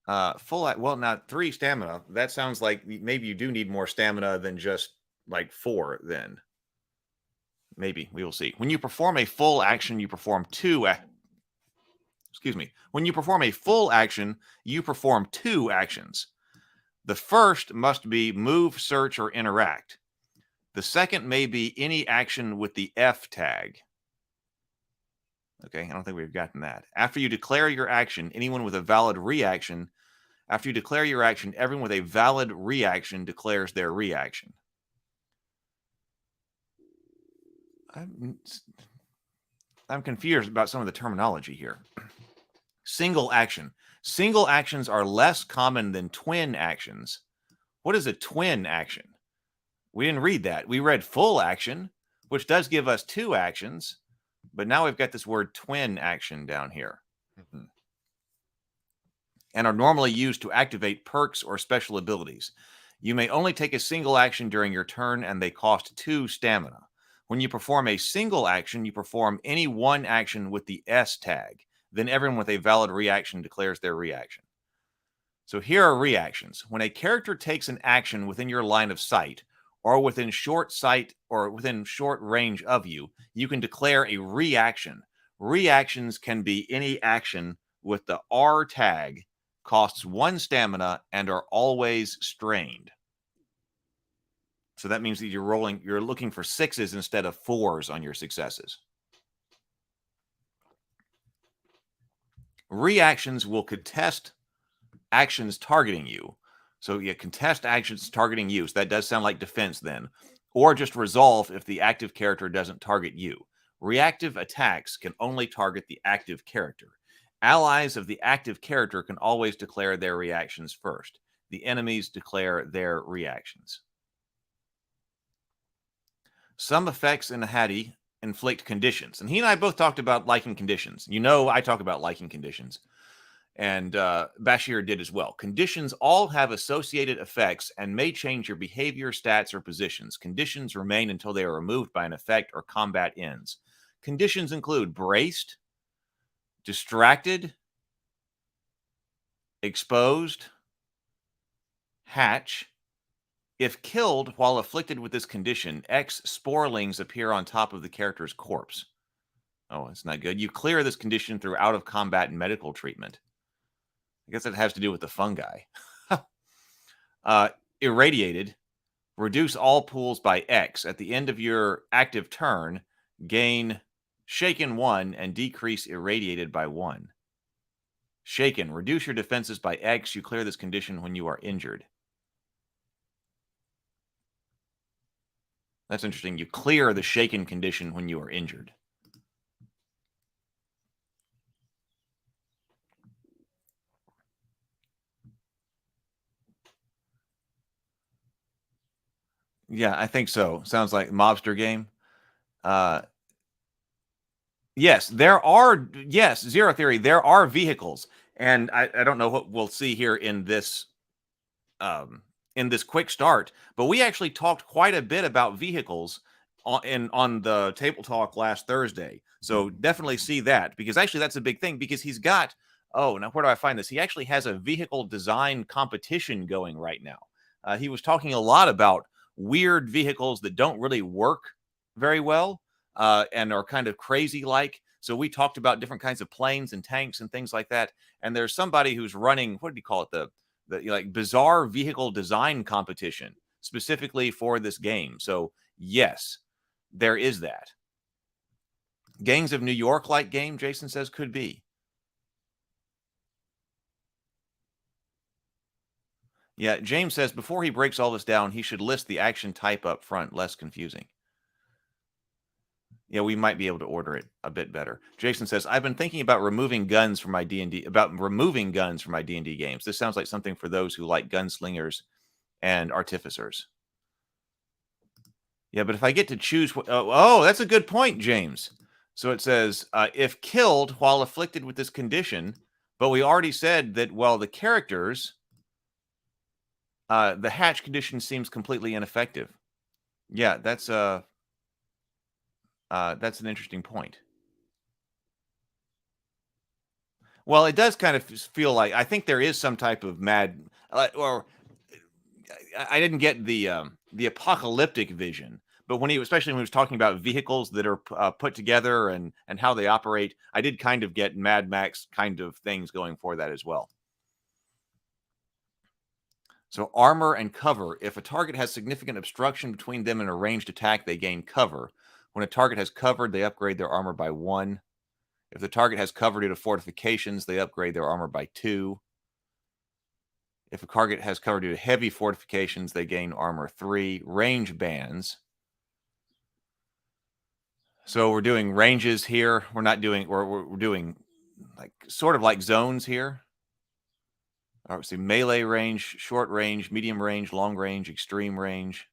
Well, not 3 stamina. That sounds like maybe you do need more stamina than just like 4 then. Maybe. We will see. When you perform a full action, you perform 2 When you perform a full action, you perform 2 actions. The first must be move, search, or interact. The second may be any action with the F tag. Okay, I don't think we've gotten that. After you declare your action, anyone with a valid reaction. After you declare your action, everyone with a valid reaction declares their reaction. I'm confused about some of the terminology here. Single action. Single actions are less common than twin actions. What is a twin action? We didn't read that. We read full action, which does give us 2 actions, but now we've got this word twin action down here. And are normally used to activate perks or special abilities. You may only take a single action during your turn, and they cost 2 stamina. When you perform a single action, you perform any one action with the S tag. Then everyone with a valid reaction declares their reaction. So here are reactions. When a character takes an action within your line of sight, or within short sight, or within short range of you, you can declare a reaction. Reactions can be any action with the R tag, costs 1 stamina, and are always strained. So that means that you're looking for 6s instead of 4s on your successes. Reactions will contest actions targeting you. So you contest actions targeting you. So that does sound like defense then. Or just resolve if the active character doesn't target you. Reactive attacks can only target the active character. Allies of the active character can always declare their reactions first. The enemies declare their reactions. Some effects in the Hattie inflict conditions. And he and I both talked about liking conditions. You know, I talk about liking conditions. And Bashir did as well. Conditions all have associated effects and may change your behavior, stats, or positions. Conditions remain until they are removed by an effect or combat ends. Conditions include braced, distracted, exposed, hatch. If killed while afflicted with this condition, X sporelings appear on top of the character's corpse. Oh, that's not good. You clear this condition through out-of-combat medical treatment. I guess that has to do with the fungi. Irradiated. Reduce all pools by X. At the end of your active turn, gain shaken 1 and decrease irradiated by 1. Shaken. Reduce your defenses by X. You clear this condition when you are injured. That's interesting. You clear the shaken condition when you are injured. Yeah, I think so. Sounds like mobster game. Yes, Zero Theory, there are vehicles. And I don't know what we'll see here in this quick start, but we actually talked quite a bit about vehicles on the Table Talk last Thursday. So definitely see that, because actually that's a big thing, because he's got, now where do I find this? He actually has a vehicle design competition going right now. He was talking a lot about weird vehicles that don't really work very well and are kind of crazy like. So we talked about different kinds of planes and tanks and things like that. And there's somebody who's running, what did he call it? the like bizarre vehicle design competition specifically for this game. So yes, there is that. Gangs of New York like game, Jason says, could be. Yeah, James says before he breaks all this down, he should list the action type up front, less confusing. Yeah, we might be able to order it a bit better. Jason says, I've been thinking about removing guns from my D&D, games. This sounds like something for those who like gunslingers and artificers. Yeah, but if I get to choose... that's a good point, James. So it says, if killed while afflicted with this condition, but we already said that, well, the characters, the hatch condition seems completely ineffective. Yeah, that's an interesting point. Well, it does kind of feel like, I think there is some type of mad, or I didn't get the apocalyptic vision, but especially when he was talking about vehicles that are put together and how they operate, I did kind of get Mad Max kind of things going for that as well. So armor and cover. If a target has significant obstruction between them and a ranged attack, they gain cover. When a target has covered, they upgrade their armor by 1. If the target has cover due to fortifications, they upgrade their armor by 2. If a target has cover due to heavy fortifications, they gain armor 3. Range bands. So we're doing ranges here. We're not doing, we're doing like sort of like zones here. All right, so melee range, short range, medium range, long range, extreme range.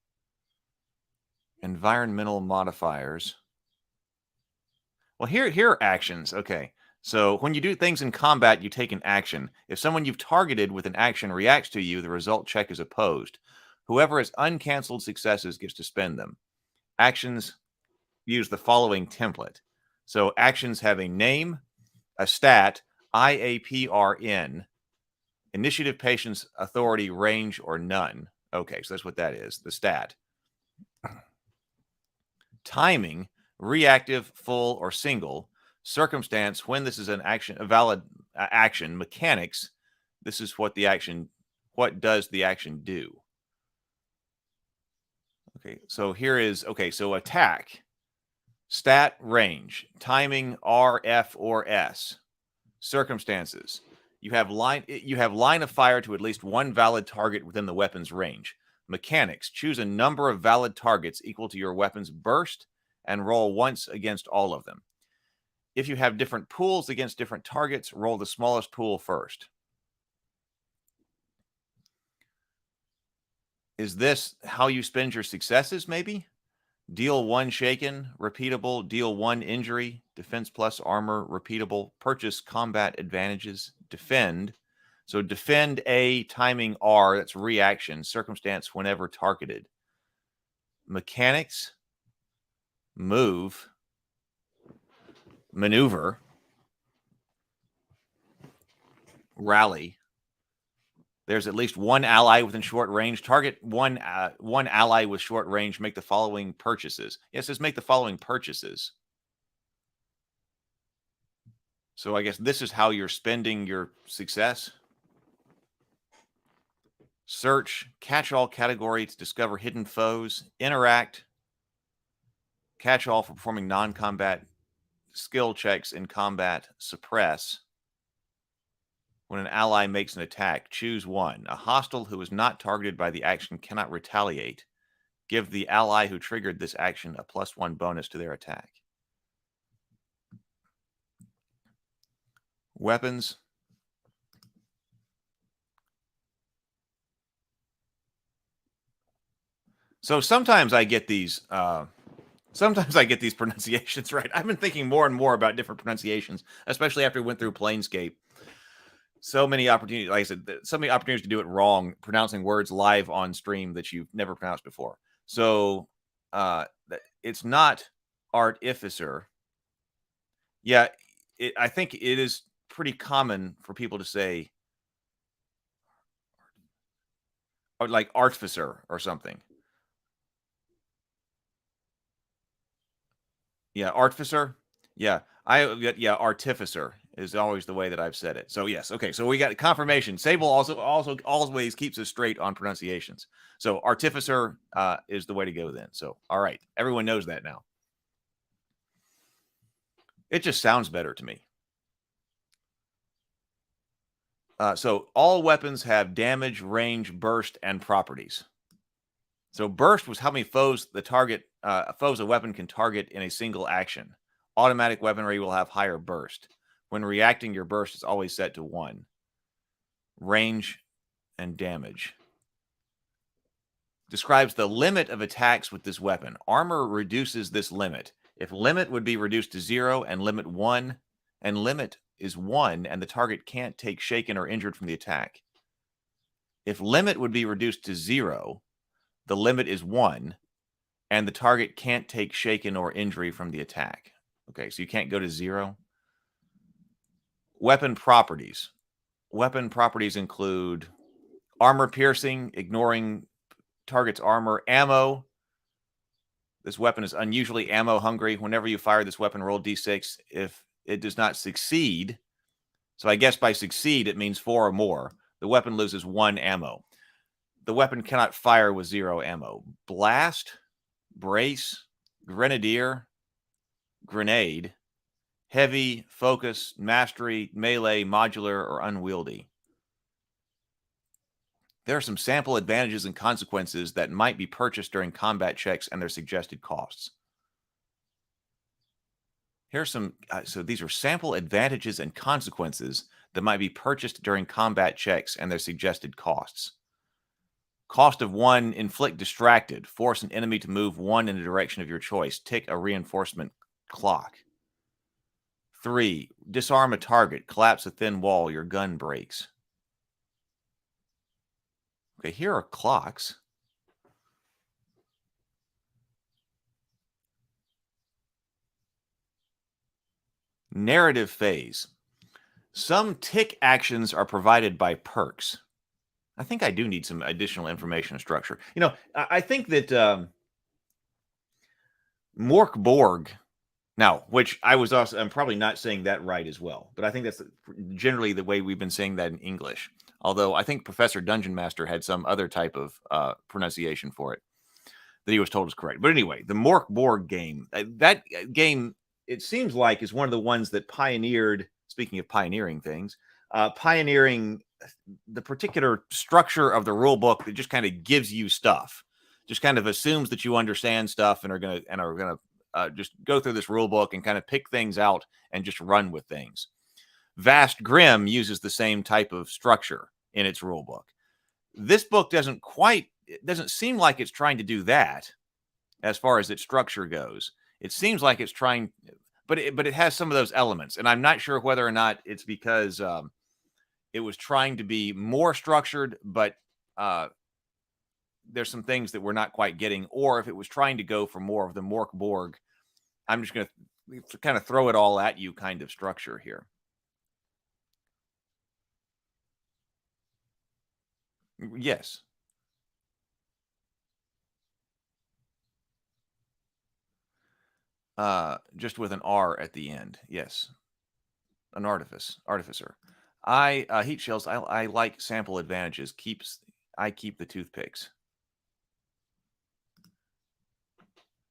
Environmental modifiers. Well, here are actions. Okay. So when you do things in combat, you take an action. If someone you've targeted with an action reacts to you, the result check is opposed. Whoever has uncanceled successes gets to spend them. Actions use the following template. So actions have a name, a stat, IAPRN, initiative, patience, authority, range, or none. Okay, so that's what that is, the stat. Timing, reactive, full, or single. Circumstance, when this is an action, a valid action. Mechanics, this is what does the action do? Okay, so here is, so attack, stat, range, timing, R, F, or S. Circumstances, you have line of fire to at least one valid target within the weapon's range. Mechanics, choose a number of valid targets equal to your weapon's burst and roll once against all of them. If you have different pools against different targets, roll the smallest pool first. Is this how you spend your successes, maybe? Deal 1 shaken, repeatable, deal 1 injury, defense plus armor, repeatable, purchase combat advantages, defend. So defend A, timing R, that's reaction, circumstance whenever targeted. Mechanics, move, maneuver, rally. There's at least one ally within short range. Target one ally with short range. Make the following purchases. Yes, it says make the following purchases. So I guess this is how you're spending your success. Search, catch all category to discover hidden foes. Interact, catch all for performing non-combat skill checks in combat. Suppress. When an ally makes an attack, choose one. A hostile who is not targeted by the action cannot retaliate. Give the ally who triggered this action a +1 bonus to their attack. Weapons. So sometimes I get these pronunciations right. I've been thinking more and more about different pronunciations, especially after we went through Planescape. So many opportunities, like I said, so many opportunities to do it wrong, pronouncing words live on stream that you've never pronounced before. So it's not artificer. Yeah, I think it is pretty common for people to say like artificer or something. Yeah, artificer. Yeah, artificer. is always the way that I've said it. So yes, okay. So we got confirmation. Sable also always keeps us straight on pronunciations. So artificer is the way to go then. So all right, everyone knows that now. It just sounds better to me. So all weapons have damage, range, burst, and properties. So burst was how many foes a weapon can target in a single action. Automatic weaponry will have higher burst. When reacting, your burst is always set to 1. Range and damage. Describes the limit of attacks with this weapon. Armor reduces this limit. If limit would be reduced to 0 and limit 1, and limit is 1 and the target can't take shaken or injured from the attack. If limit would be reduced to 0, the limit is 1 and the target can't take shaken or injury from the attack. Okay, so you can't go to 0. Weapon properties. Weapon properties include armor piercing, ignoring target's armor, ammo. This weapon is unusually ammo hungry. Whenever you fire this weapon, roll d6. If it does not succeed, so I guess by succeed it means 4 or more, the weapon loses 1 ammo. The weapon cannot fire with 0 ammo. Blast, brace, grenadier, grenade, heavy, focus, mastery, melee, modular, or unwieldy. There are some sample advantages and consequences that might be purchased during combat checks and their suggested costs. Here's some, so these are sample advantages and consequences that might be purchased during combat checks and their suggested costs. Cost of 1, inflict distracted. Force an enemy to move 1 in a direction of your choice. Tick a reinforcement clock. 3, disarm a target. Collapse a thin wall. Your gun breaks. Okay, here are clocks. Narrative phase. Some tick actions are provided by perks. I think I do need some additional information and structure. You know, I think that Mork Borg, now, which I'm probably not saying that right as well, but I think that's generally the way we've been saying that in English. Although I think Professor Dungeon Master had some other type of pronunciation for it that he was told is correct. But anyway, the Mork Borg game, that game, it seems like, is one of the ones that pioneered, speaking of pioneering things, pioneering the particular structure of the rule book that just kind of gives you stuff, just kind of assumes that you understand stuff and are gonna just go through this rule book and kind of pick things out and just run with things. Vast Grim uses the same type of structure in its rule book. This book doesn't seem like it's trying to do that as far as its structure goes. It seems like it's trying, but it has some of those elements, and I'm not sure whether or not it's because it was trying to be more structured, but there's some things that we're not quite getting, or if it was trying to go for more of the Mork Borg. I'm just going to kind of throw it all at you kind of structure here. Yes. Just with an R at the end. Yes. An artificer. Heat shells. I like sample advantages. I keep the toothpicks.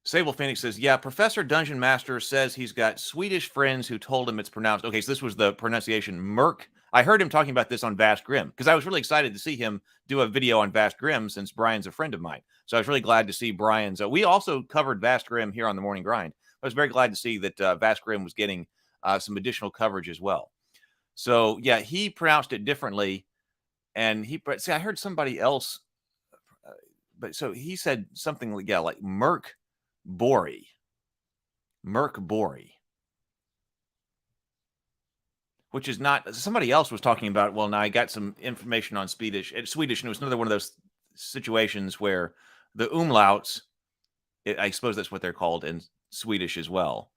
Sable Phoenix says, yeah, Professor Dungeon Master says he's got Swedish friends who told him it's pronounced. Okay, so this was the pronunciation Merc. I heard him talking about this on Vast Grim because I was really excited to see him do a video on Vast Grim since Brian's a friend of mine. So I was really glad to see Brian's. We also covered Vast Grim here on the Morning Grind. I was very glad to see that Vast Grim was getting some additional coverage as well. So, yeah, he pronounced it differently. And I heard somebody else. But so he said something like Merc Bori. Which is not, somebody else was talking about, well, now I got some information on Swedish, and it was another one of those situations where the umlauts, I suppose that's what they're called in Swedish as well.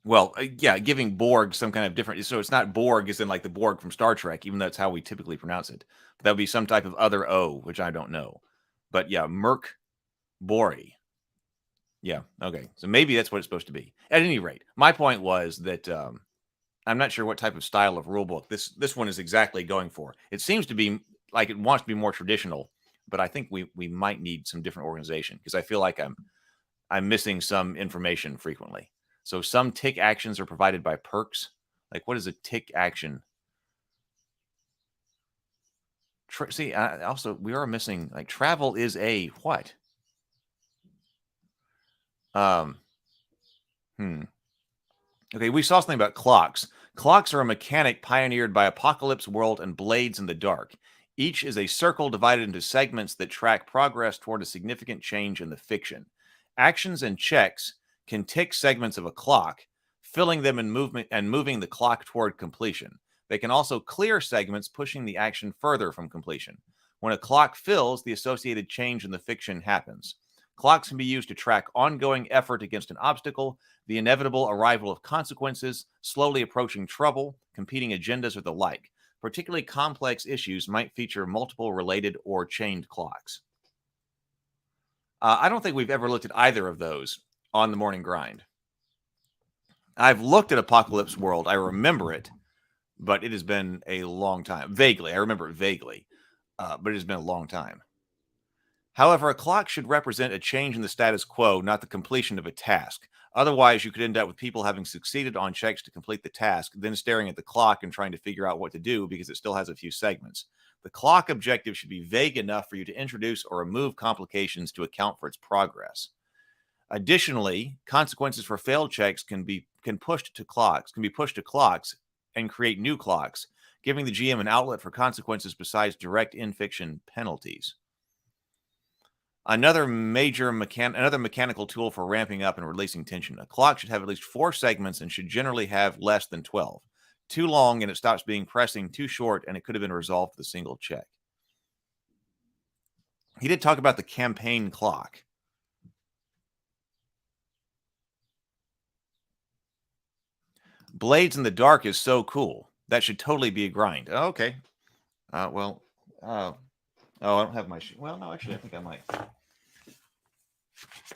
Giving Borg some kind of different, so it's not Borg as in like the Borg from Star Trek, even though that's how we typically pronounce it. But that would be some type of other O, which I don't know. But yeah, Merc Bori. Yeah. Okay. So maybe that's what it's supposed to be. At any rate, my point was that I'm not sure what type of style of rulebook this one is exactly going for. It seems to be like it wants to be more traditional, but I think we might need some different organization because I feel like I'm missing some information frequently. So some tick actions are provided by perks. Like what is a tick action? See, also we are missing like travel is a what? Um, hmm. Okay, we saw something about clocks. Clocks are a mechanic pioneered by Apocalypse World and Blades in the Dark. Each is a circle divided into segments that track progress toward a significant change in the fiction. Actions and checks can tick segments of a clock, filling them in movement and moving the clock toward completion. They can also clear segments, pushing the action further from completion. When a clock fills, the associated change in the fiction happens. Clocks can be used to track ongoing effort against an obstacle, the inevitable arrival of consequences, slowly approaching trouble, competing agendas, or the like. Particularly complex issues might feature multiple related or chained clocks. I don't think we've ever looked at either of those on the morning grind. I've looked at Apocalypse World. I remember it, but it has been a long time. Vaguely. I remember it vaguely, but it has been a long time. However, a clock should represent a change in the status quo, not the completion of a task. Otherwise, you could end up with people having succeeded on checks to complete the task, then staring at the clock and trying to figure out what to do because it still has a few segments. The clock objective should be vague enough for you to introduce or remove complications to account for its progress. Additionally, consequences for failed checks can be pushed to clocks and create new clocks, giving the GM an outlet for consequences besides direct in-fiction penalties. Another mechanical tool for ramping up and releasing tension. A clock should have at least 4 segments and should generally have less than 12. Too long and it stops being pressing, too short and it could have been resolved with a single check. He did talk about the campaign clock. Blades in the Dark is so cool. That should totally be a grind. Oh, okay. I don't have my... Well, no, actually, I think I might.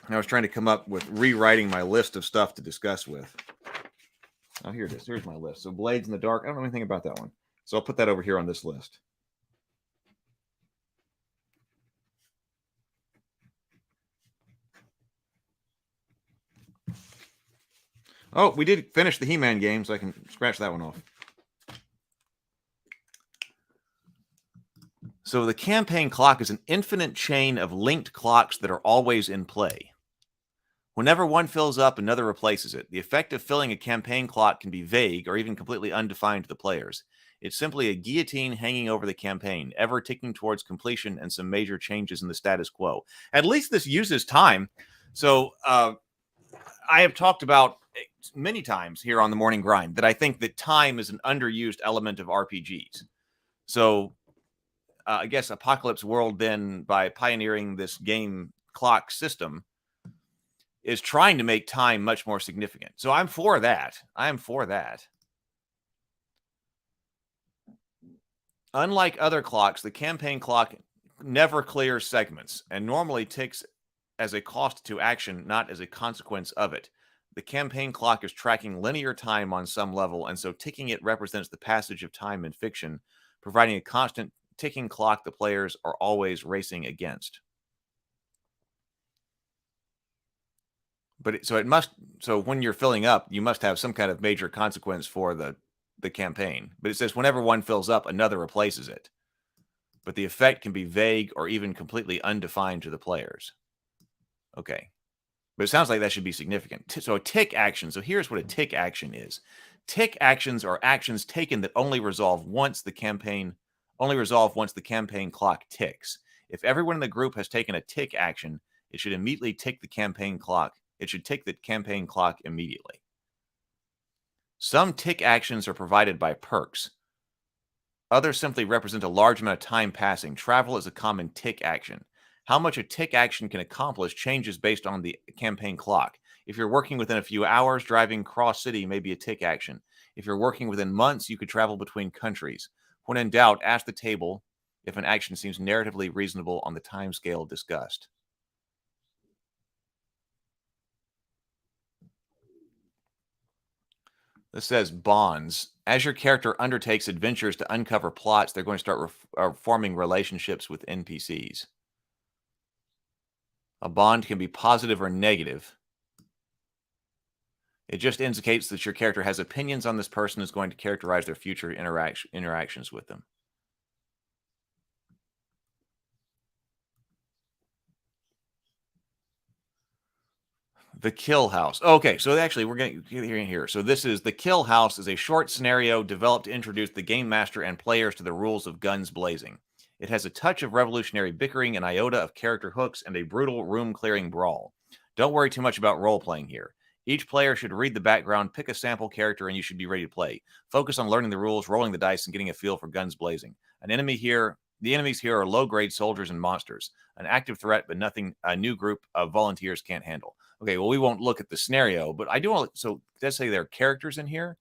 I was trying to come up with rewriting my list of stuff to discuss with. Oh, here it is. Here's my list. So Blades in the Dark. I don't know anything about that one. So I'll put that over here on this list. Oh, we did finish the He-Man game, so I can scratch that one off. So the campaign clock is an infinite chain of linked clocks that are always in play. Whenever one fills up, another replaces it. The effect of filling a campaign clock can be vague or even completely undefined to the players. It's simply a guillotine hanging over the campaign, ever ticking towards completion and some major changes in the status quo. At least this uses time. So I have talked about many times here on the Morning Grind that I think that time is an underused element of RPGs. So I guess Apocalypse World then, by pioneering this game clock system, is trying to make time much more significant. So I'm for that. I'm for that. Unlike other clocks, the campaign clock never clears segments and normally ticks as a cost to action, not as a consequence of it. The campaign clock is tracking linear time on some level, and so ticking it represents the passage of time in fiction, providing a constant ticking clock the players are always racing against. But so when you're filling up, you must have some kind of major consequence for the campaign. But it says whenever one fills up, another replaces it. But the effect can be vague or even completely undefined to the players. Okay. But it sounds like that should be significant. So a tick action. So here's what a tick action is. Tick actions are actions taken that only resolve once the campaign clock ticks. If everyone in the group has taken a tick action, it should immediately tick the campaign clock. It should tick the campaign clock immediately. Some tick actions are provided by perks. Others simply represent a large amount of time passing. Travel is a common tick action. How much a tick action can accomplish changes based on the campaign clock. If you're working within a few hours, driving cross-city may be a tick action. If you're working within months, you could travel between countries. When in doubt, ask the table if an action seems narratively reasonable on the time scale discussed. This says bonds. As your character undertakes adventures to uncover plots, they're going to start forming relationships with NPCs. A bond can be positive or negative. It just indicates that your character has opinions on this person and is going to characterize their future interactions with them. The Kill House. Okay, so actually we're going to get here. So this is the Kill House is a short scenario developed to introduce the game master and players to the rules of guns blazing. It has a touch of revolutionary bickering, an iota of character hooks, and a brutal room-clearing brawl. Don't worry too much about role-playing here. Each player should read the background, pick a sample character, and you should be ready to play. Focus on learning the rules, rolling the dice, and getting a feel for guns blazing. The enemies here are low-grade soldiers and monsters. An active threat, but nothing a new group of volunteers can't handle. Okay, well, we won't look at the scenario, but I do want to, so let's say there are characters in here.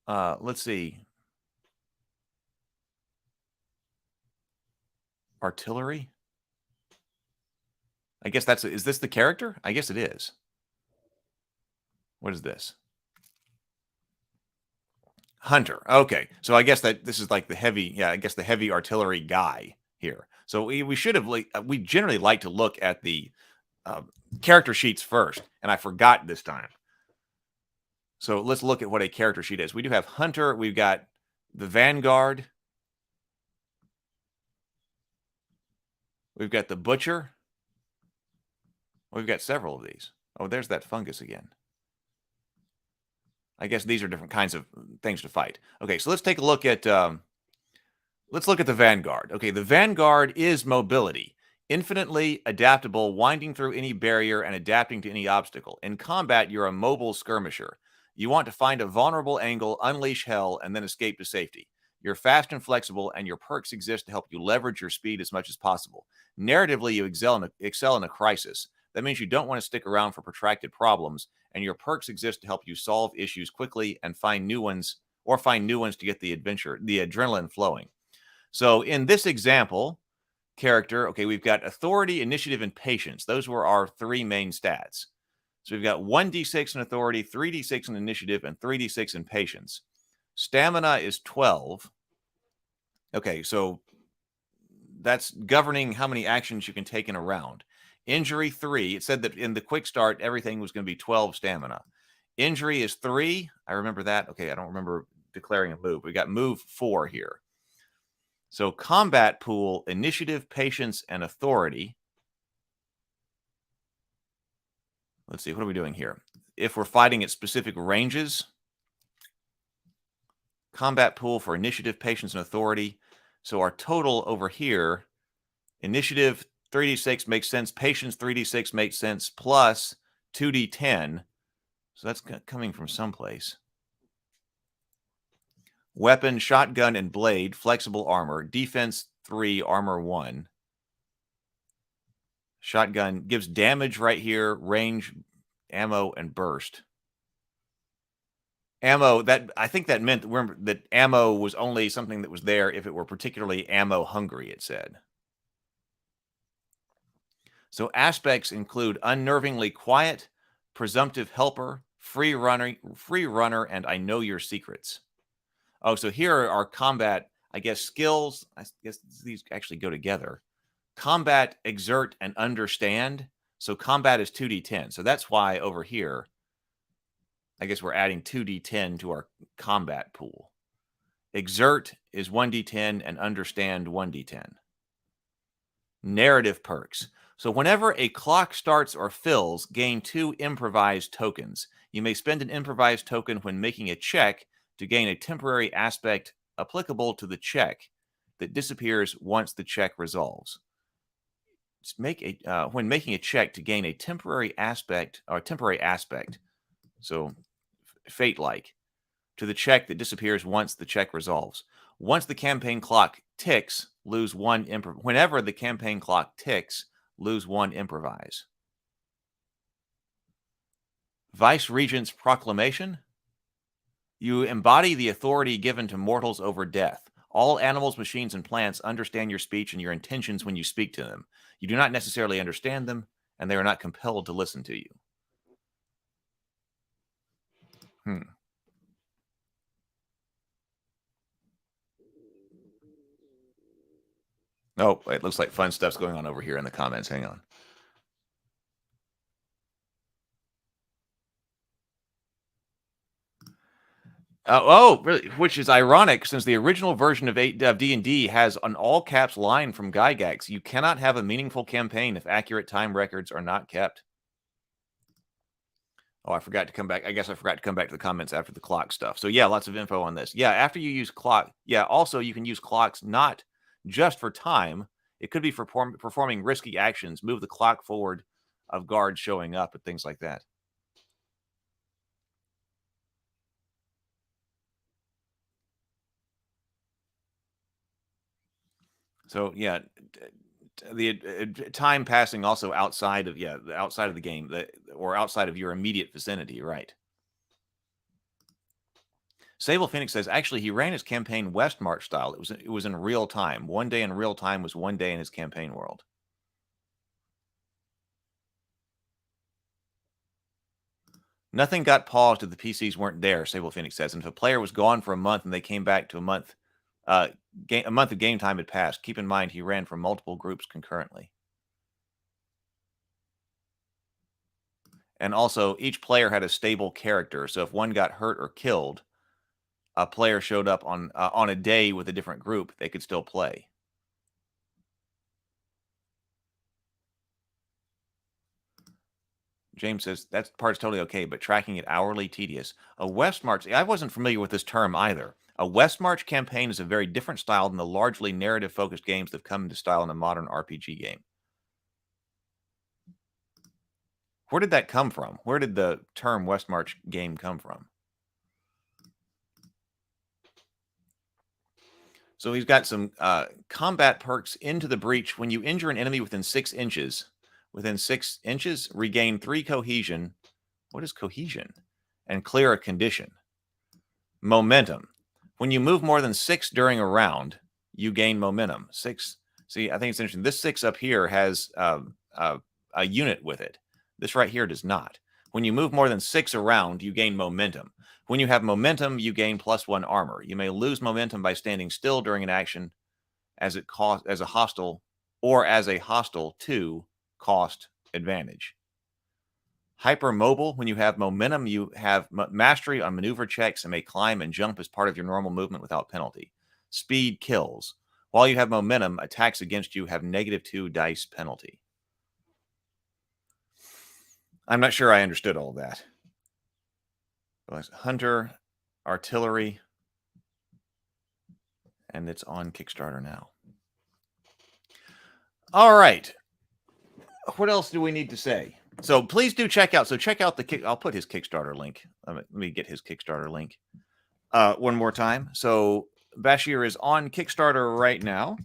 Let's see. Artillery? I guess is this the character? I guess it is. What is this? Hunter. Okay, so I guess that this is like the heavy, I guess the heavy artillery guy here. So we should have, we generally like to look at the character sheets first, and I forgot this time. So let's look at what a character sheet is. We do have Hunter. We've got the Vanguard. We've got the Butcher. We've got several of these. Oh, there's that fungus again. I guess these are different kinds of things to fight. Okay, so let's take a look at let's look at the Vanguard. Okay, the Vanguard is mobility. Infinitely adaptable, winding through any barrier and adapting to any obstacle. In combat, you're a mobile skirmisher. You want to find a vulnerable angle, unleash hell, and then escape to safety. You're fast and flexible, and your perks exist to help you leverage your speed as much as possible. Narratively, you excel in a crisis. That means you don't want to stick around for protracted problems, and your perks exist to help you solve issues quickly and find new ones to get the adrenaline flowing. So in this example, character, okay, we've got authority, initiative, and patience. Those were our three main stats. So we've got 1d6 in authority, 3d6 in initiative, and 3d6 in patience. Stamina is 12. Okay, so that's governing how many actions you can take in a round. Injury 3. It said that in the quick start, everything was going to be 12 stamina. Injury is 3. I remember that. Okay, I don't remember declaring a move. We got move 4 here. So combat pool, initiative, patience, and authority. Let's see, what are we doing here? If we're fighting at specific ranges, combat pool for initiative, patience, and authority. So our total over here, initiative 3d6 makes sense, patience 3d6 makes sense, plus 2d10. So that's coming from someplace. Weapon, shotgun, and blade, flexible armor, defense 3, armor 1. Shotgun gives damage right here, range, ammo, and burst. Ammo, I think that meant that ammo was only something that was there if it were particularly ammo hungry, it said. So aspects include unnervingly quiet, presumptive helper, free runner, and I know your secrets. Oh, so here are combat, I guess, skills. I guess these actually go together. Combat, exert, and understand. So combat is 2d10. So that's why over here, I guess we're adding 2d10 to our combat pool. Exert is 1d10 and understand 1d10. Narrative perks. So whenever a clock starts or fills, gain 2 improvised tokens. You may spend an improvised token when making a check to gain a temporary aspect applicable to the check that disappears once the check resolves. When making a check to gain a temporary aspect. So fate-like to the check that disappears once the check resolves. Once the campaign clock ticks, lose 1 whenever the campaign clock ticks, lose 1 improvise. Vice Regent's Proclamation. You embody the authority given to mortals over death. All animals, machines, and plants understand your speech and your intentions when you speak to them. You do not necessarily understand them, and they are not compelled to listen to you. Oh, it looks like fun stuff's going on over here in the comments. Hang on. Really? Which is ironic, since the original version of D&D has an all caps line from Gygax: "You cannot have a meaningful campaign if accurate time records are not kept." Oh, I forgot to come back. I guess I forgot to come back to the comments after the clock stuff. So yeah, lots of info on this. Yeah, after you use clock. Yeah, also you can use clocks not just for time. It could be for performing risky actions. Move the clock forward of guards showing up and things like that. So yeah, the time passing also outside of outside of the game, or outside of your immediate vicinity, right? Sable Phoenix says actually he ran his campaign West March style. It was in real time. 1 day in real time was 1 day in his campaign world. Nothing got paused if the PCs weren't there, Sable Phoenix says. And if a player was gone for a month and they came back to a month of game time had passed, keep in mind he ran from multiple groups concurrently. And also, each player had a stable character. So if one got hurt or killed, a player showed up on a day with a different group, they could still play. James says that part's totally okay, but tracking it hourly tedious. A West March, I wasn't familiar with this term either. A West March campaign is a very different style than the largely narrative-focused games that have come into style in a modern RPG game. Where did that come from? Where did the term West March game come from? So he's got some combat perks into the breach. When you injure an enemy within 6 inches, regain 3 cohesion. What is cohesion? And clear a condition. Momentum. When you move more than 6 during a round, you gain momentum. 6. See, I think it's interesting. This 6 up here has a unit with it. This right here does not. When you move more than 6 around, you gain momentum. When you have momentum, you gain +1 armor. You may lose momentum by standing still during an action as a hostile 2 cost advantage. Hypermobile, when you have momentum, you have mastery on maneuver checks and may climb and jump as part of your normal movement without penalty. Speed kills. While you have momentum, attacks against you have -2 dice penalty. I'm not sure I understood all that. Hunter, artillery, and it's on Kickstarter now. All right. What else do we need to say? So please do check out. So check out I'll put his Kickstarter link. Let me get his Kickstarter link one more time. So Bashir is on Kickstarter right now.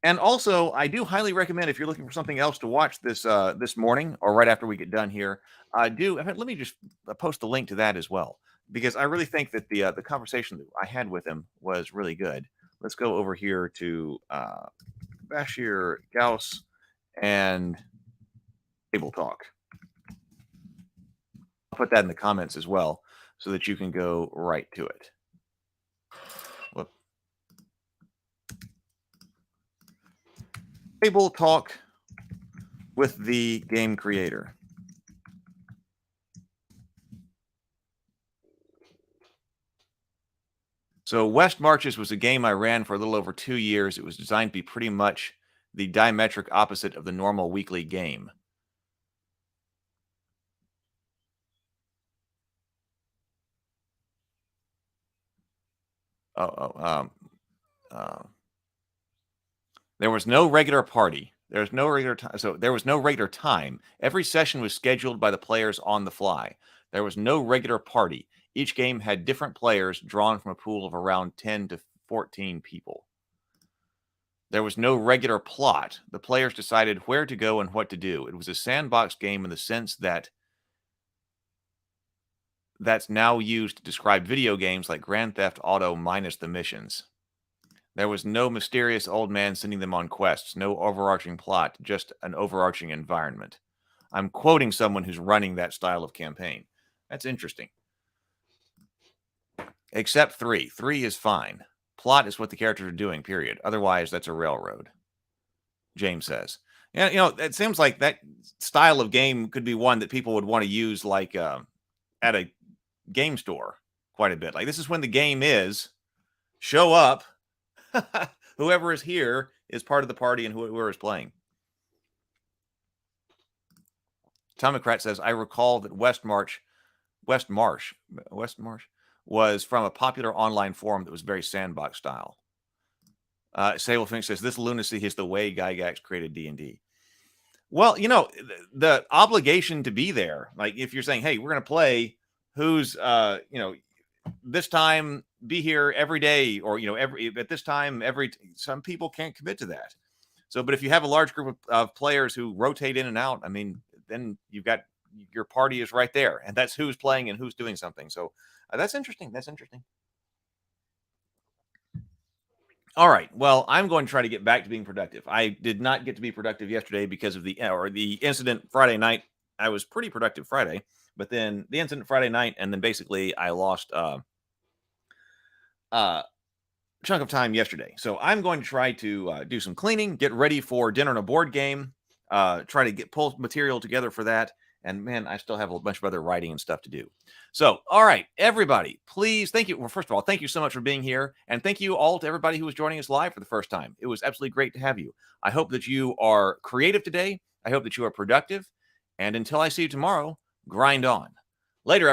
And also, I do highly recommend, if you're looking for something else to watch this morning or right after we get done here, let me just post the link to that as well, because I really think that the conversation that I had with him was really good. Let's go over here to Bashir Gauss and Table Talk. I'll put that in the comments as well so that you can go right to it. Whoop. Table Talk with the game creator. So West Marches was a game I ran for a little over 2 years. It was designed to be pretty much the diametric opposite of the normal weekly game. There was no regular party. There was no regular time. So there was no regular time. Every session was scheduled by the players on the fly. There was no regular party. Each game had different players drawn from a pool of around 10 to 14 people. There was no regular plot. The players decided where to go and what to do. It was a sandbox game in the sense that that's now used to describe video games like Grand Theft Auto minus the missions. There was no mysterious old man sending them on quests, no overarching plot, just an overarching environment. I'm quoting someone who's running that style of campaign. That's interesting. Except 3. 3 is fine. Plot is what the characters are doing, period. Otherwise, that's a railroad, James says. Yeah, you know, it seems like that style of game could be one that people would want to use like at a game store quite a bit. Like, this is when the game is. Show up. Whoever is here is part of the party and whoever is playing. Tomocrat says, I recall that Westmarsh was from a popular online forum that was very sandbox style. Sable Finch says, this lunacy is the way Gygax created D&D. Well, you know, the obligation to be there, like if you're saying, hey, we're going to play, who's, you know, this time be here every day, or, you know, at this time, some people can't commit to that. So, but if you have a large group of players who rotate in and out, I mean, then you've got your party is right there, and that's who's playing and who's doing something. So that's interesting. That's interesting. All right. Well, I'm going to try to get back to being productive. I did not get to be productive yesterday because of the incident Friday night. I was pretty productive Friday, but then the incident Friday night, and then basically I lost chunk of time yesterday. So I'm going to try to do some cleaning, get ready for dinner and a board game, try to pull material together for that. And man, I still have a bunch of other writing and stuff to do. So, all right, everybody, please, thank you. Well, first of all, thank you so much for being here. And thank you all to everybody who was joining us live for the first time. It was absolutely great to have you. I hope that you are creative today. I hope that you are productive. And until I see you tomorrow, grind on. Later, everybody.